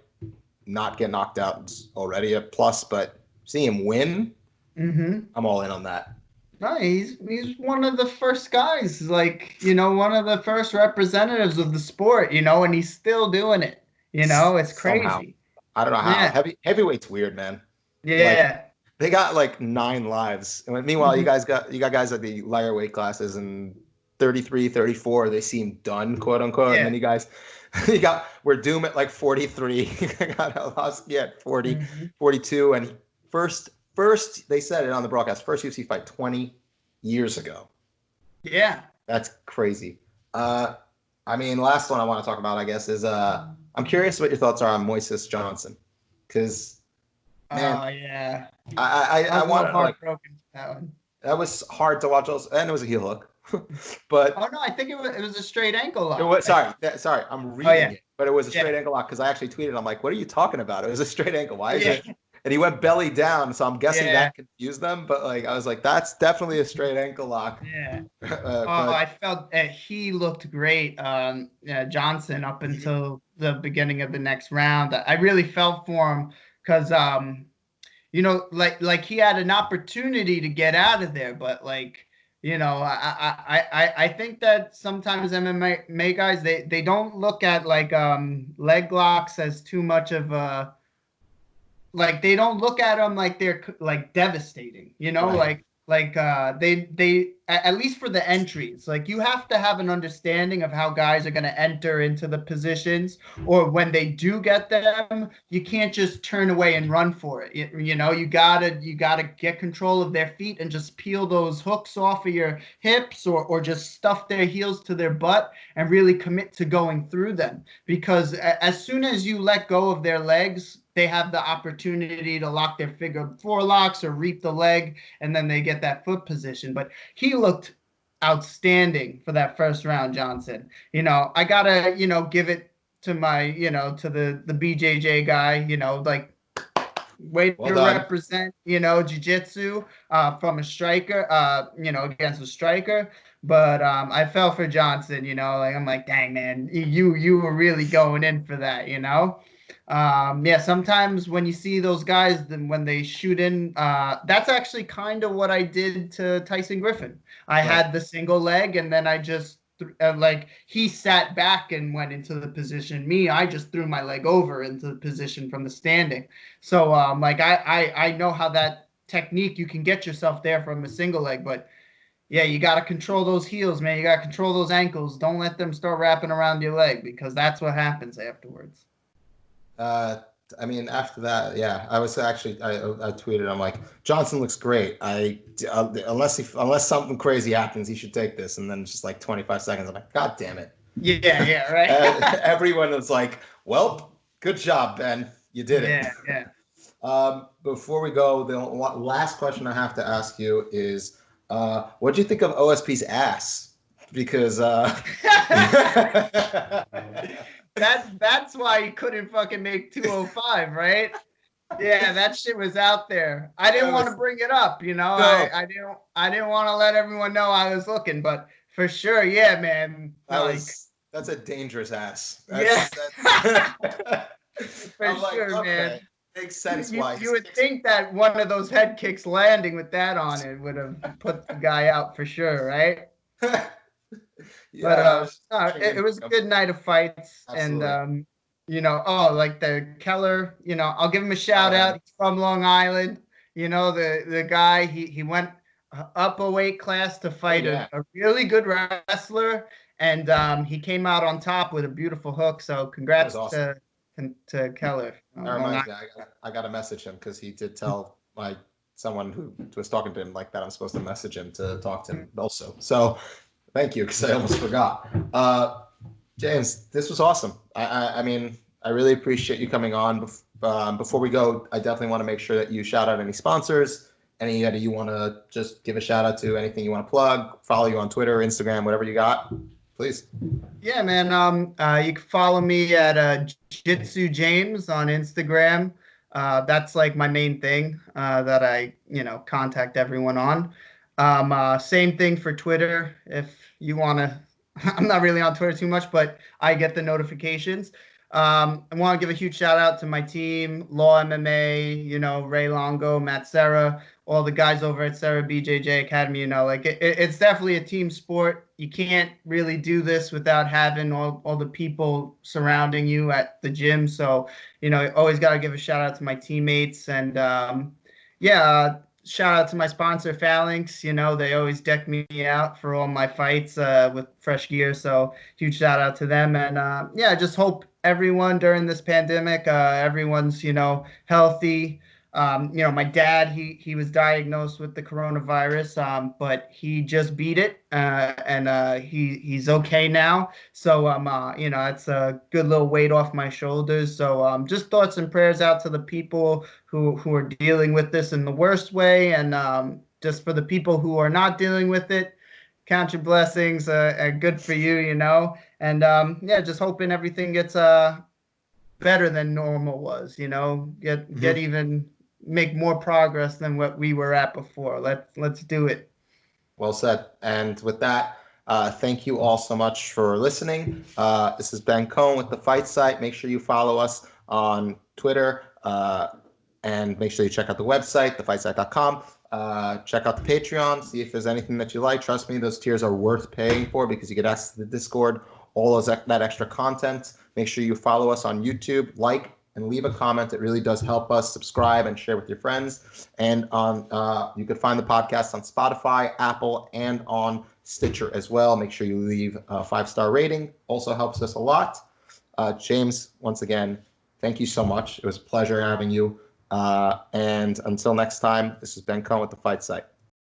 not get knocked out is already a plus, but seeing him win, I'm all in on that. No, he's one of the first guys, like, one of the first representatives of the sport, and he's still doing it. It's crazy. Somehow. I don't know how. Heavyweight's weird, man. Yeah. Like, they got like 9 lives. And meanwhile, you got guys at the lighter weight classes, and 33, 34, they seem done, quote unquote. Yeah. And then you guys, we're Doom at like 43. got Arlovsky at 40, 42. And first, they said it on the broadcast, first UFC fight 20 years ago. Yeah. That's crazy. Last one I want to talk about, I guess, is I'm curious what your thoughts are on Moises Johnson. Because Man, Oh yeah, I I was a little wanted to like heartbroken for that one. that was hard to watch also, and it was a heel hook. But Oh no, I think it was a straight ankle it lock. was sorry, I'm Oh reading yeah, it, but it was a yeah, straight ankle lock because I actually tweeted. I'm like, what are you talking about? It was a straight ankle. Why is yeah, it? And he went belly down, so I'm guessing yeah, that confused them. But like, I was like, that's definitely a straight ankle lock. yeah. Oh, But I felt he looked great, Johnson, up until the beginning of the next round. I really felt for him because like he had an opportunity to get out of there, but like, I think that sometimes MMA guys they don't look at like leg locks as too much of a like they don't look at them like they're like devastating, right, they at least for the entries, like you have to have an understanding of how guys are going to enter into the positions, or when they do get them, you can't just turn away and run for it. You gotta get control of their feet and just peel those hooks off of your hips, or just stuff their heels to their butt and really commit to going through them, because as soon as you let go of their legs, they have the opportunity to lock their figure four locks or reap the leg, and then they get that foot position. But he looked outstanding for that first round, Johnson. I gotta, give it to my, to the BJJ guy, like way well to done. represent, jiu-jitsu from a striker, against a striker. But I fell for Johnson, like I'm like, dang man, you were really going in for that. Yeah, sometimes when you see those guys, then when they shoot in, that's actually kind of what I did to Tyson Griffin. I Right. had the single leg, and then I just like he sat back and went into the position. Me, I just threw my leg over into the position from the standing. So like I know how that technique, you can get yourself there from a single leg, but yeah, you got to control those heels, man. You got to control those ankles. Don't let them start wrapping around your leg, because that's what happens afterwards. Uh, I mean, after that, yeah, I was actually I tweeted. I'm like, Johnson looks great. Unless something crazy happens, he should take this. And then it's just like 25 seconds. I'm like, God damn it. Yeah, yeah, right. Everyone was like, well, good job, Ben. You did it. Yeah, yeah. Before we go, the last question I have to ask you is, what do you think of OSP's ass? Because That's why he couldn't fucking make 205, right? Yeah, that shit was out there. I didn't want to bring it up, no, I didn't want to let everyone know I was looking, but for sure, yeah, man. that's a dangerous ass. Yeah. For I'm like, sure, okay, man. makes sense You, why you would think that one of those head kicks landing with that on it would have put the guy out for sure, right? But yeah, I was no, it was a good night of fights, and absolutely. like the Keller, I'll give him a Oh shout yeah, out. He's from Long Island. The guy, he went up a weight class to oh fight yeah, a really good wrestler, and he came out on top with a beautiful hook. So that was congrats awesome. to Keller, That Long reminds Island. me, I got to message him because he did tell someone who was talking to him like that I'm supposed to message him to talk to him also. So thank you, because I almost forgot. James, this was awesome. I mean, I really appreciate you coming on. Before we go, I definitely want to make sure that you shout out any sponsors, any that you want to just give a shout out to, anything you want to plug, follow you on Twitter, Instagram, whatever you got, please. Yeah, man. You can follow me at Jitsu James on Instagram. That's like my main thing that I, contact everyone on. Same thing for Twitter. If you want to, I'm not really on Twitter too much, but I get the notifications. I want to give a huge shout out to my team, Law MMA, Ray Longo, Matt Serra, all the guys over at Serra BJJ Academy. Like it's definitely a team sport. You can't really do this without having all the people surrounding you at the gym. So, always got to give a shout out to my teammates. And yeah, shout out to my sponsor, Phalanx. They always deck me out for all my fights with fresh gear. So huge shout out to them. And yeah, just hope everyone during this pandemic, everyone's, healthy. My dad, he was diagnosed with the coronavirus, but he just beat it, and he's okay now. So it's a good little weight off my shoulders. So just thoughts and prayers out to the people who are dealing with this in the worst way, and just for the people who are not dealing with it, count your blessings. Good for you, And just hoping everything gets better than normal was. Get even make more progress than what we were at before. Let's do it. Well said. And with that, thank you all so much for listening. This is Ben Cohn with The Fight Site. Make sure you follow us on Twitter, and make sure you check out the website, thefightsite.com. Check out the Patreon, see if there's anything that you like. Trust me, those tiers are worth paying for because you get access to the Discord, all of that extra content. Make sure you follow us on YouTube, like, and leave a comment. It really does help us. Subscribe and share with your friends. And you can find the podcast on Spotify, Apple, and on Stitcher as well. Make sure you leave a 5-star rating. Also helps us a lot. James, once again, thank you so much. It was a pleasure having you. And until next time, this is Ben Cohn with The Fight Site.